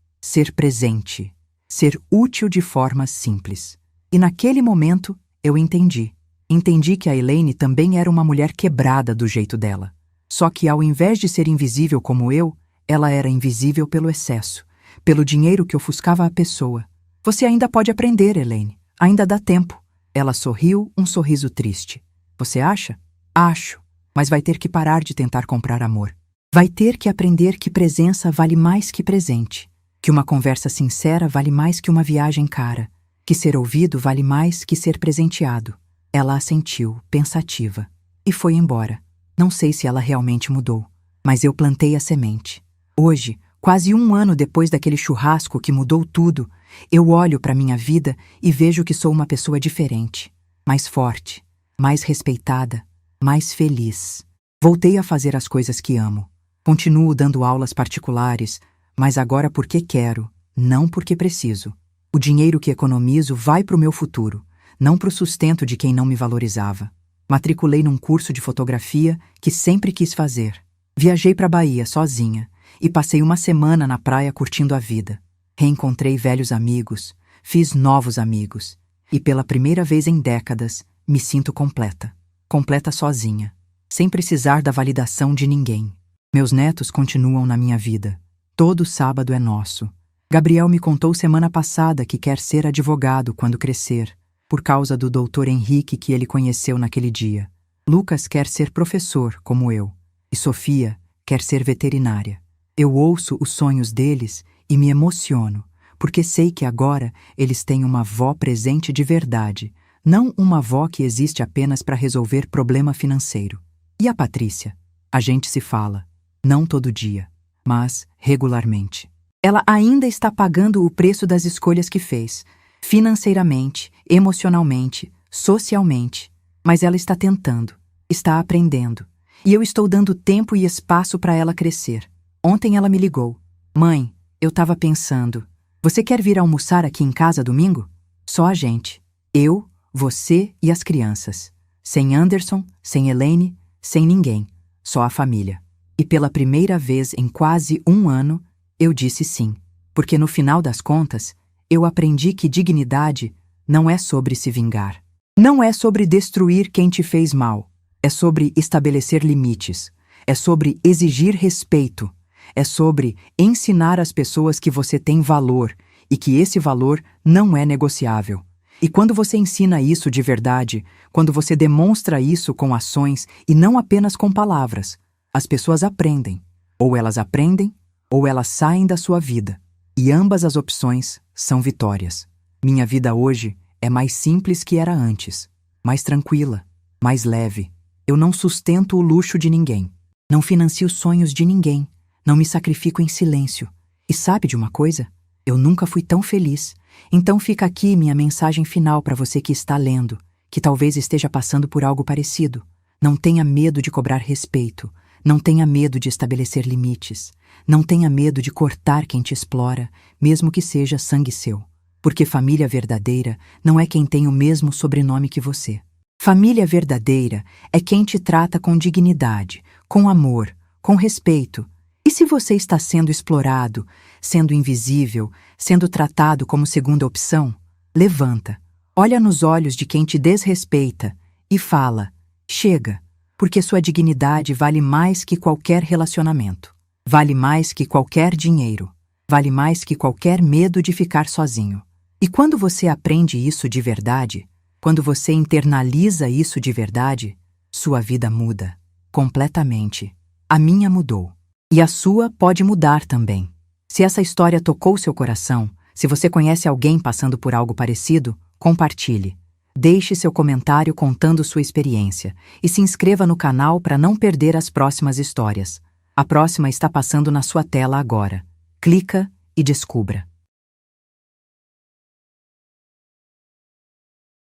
presente, ser útil de forma simples. E naquele momento eu entendi. Entendi que a Elaine também era uma mulher quebrada do jeito dela. Só que ao invés de ser invisível como eu, ela era invisível pelo excesso, pelo dinheiro que ofuscava a pessoa. Você ainda pode aprender, Elaine. Ainda dá tempo. Ela sorriu, um sorriso triste. Você acha? Acho. Mas vai ter que parar de tentar comprar amor. Vai ter que aprender que presença vale mais que presente. Que uma conversa sincera vale mais que uma viagem cara. Que ser ouvido vale mais que ser presenteado. Ela assentiu, pensativa. E foi embora. Não sei se ela realmente mudou. Mas eu plantei a semente. Hoje, quase um ano depois daquele churrasco que mudou tudo, eu olho para minha vida e vejo que sou uma pessoa diferente, mais forte, mais respeitada, mais feliz. Voltei a fazer as coisas que amo. Continuo dando aulas particulares, mas agora porque quero, não porque preciso. O dinheiro que economizo vai para o meu futuro, não para o sustento de quem não me valorizava. Matriculei num curso de fotografia que sempre quis fazer. Viajei para a Bahia sozinha e passei uma semana na praia curtindo a vida. Reencontrei velhos amigos, fiz novos amigos e pela primeira vez em décadas me sinto completa. Completa sozinha, sem precisar da validação de ninguém. Meus netos continuam na minha vida. Todo sábado é nosso. Gabriel me contou semana passada que quer ser advogado quando crescer, por causa do Dr. Henrique que ele conheceu naquele dia. Lucas quer ser professor, como eu, e Sofia quer ser veterinária. Eu ouço os sonhos deles e me emociono, porque sei que agora eles têm uma avó presente de verdade, não uma avó que existe apenas para resolver problema financeiro. E a Patrícia? A gente se fala, não todo dia, mas regularmente. Ela ainda está pagando o preço das escolhas que fez, financeiramente, emocionalmente, socialmente, mas ela está tentando, está aprendendo, e eu estou dando tempo e espaço para ela crescer. Ontem ela me ligou. Mãe, eu estava pensando, você quer vir almoçar aqui em casa domingo? Só a gente. Eu, você e as crianças. Sem Anderson, sem Elaine, sem ninguém. Só a família. E pela primeira vez em quase um ano, eu disse sim. Porque no final das contas, eu aprendi que dignidade não é sobre se vingar. Não é sobre destruir quem te fez mal. É sobre estabelecer limites. É sobre exigir respeito. É sobre ensinar às pessoas que você tem valor e que esse valor não é negociável. E quando você ensina isso de verdade, quando você demonstra isso com ações e não apenas com palavras, as pessoas aprendem. Ou elas saem da sua vida. E ambas as opções são vitórias. Minha vida hoje é mais simples que era antes, mais tranquila, mais leve. Eu não sustento o luxo de ninguém, não financio os sonhos de ninguém. Não me sacrifico em silêncio. E sabe de uma coisa? Eu nunca fui tão feliz. Então fica aqui minha mensagem final para você que está lendo, que talvez esteja passando por algo parecido. Não tenha medo de cobrar respeito. Não tenha medo de estabelecer limites. Não tenha medo de cortar quem te explora, mesmo que seja sangue seu. Porque família verdadeira não é quem tem o mesmo sobrenome que você. Família verdadeira é quem te trata com dignidade, com amor, com respeito. E se você está sendo explorado, sendo invisível, sendo tratado como segunda opção, levanta, olha nos olhos de quem te desrespeita e fala, chega, porque sua dignidade vale mais que qualquer relacionamento, vale mais que qualquer dinheiro, vale mais que qualquer medo de ficar sozinho. E quando você aprende isso de verdade, quando você internaliza isso de verdade, sua vida muda, completamente. A minha mudou. E a sua pode mudar também. Se essa história tocou seu coração, se você conhece alguém passando por algo parecido, compartilhe. Deixe seu comentário contando sua experiência e se inscreva no canal para não perder as próximas histórias. A próxima está passando na sua tela agora. Clica e descubra.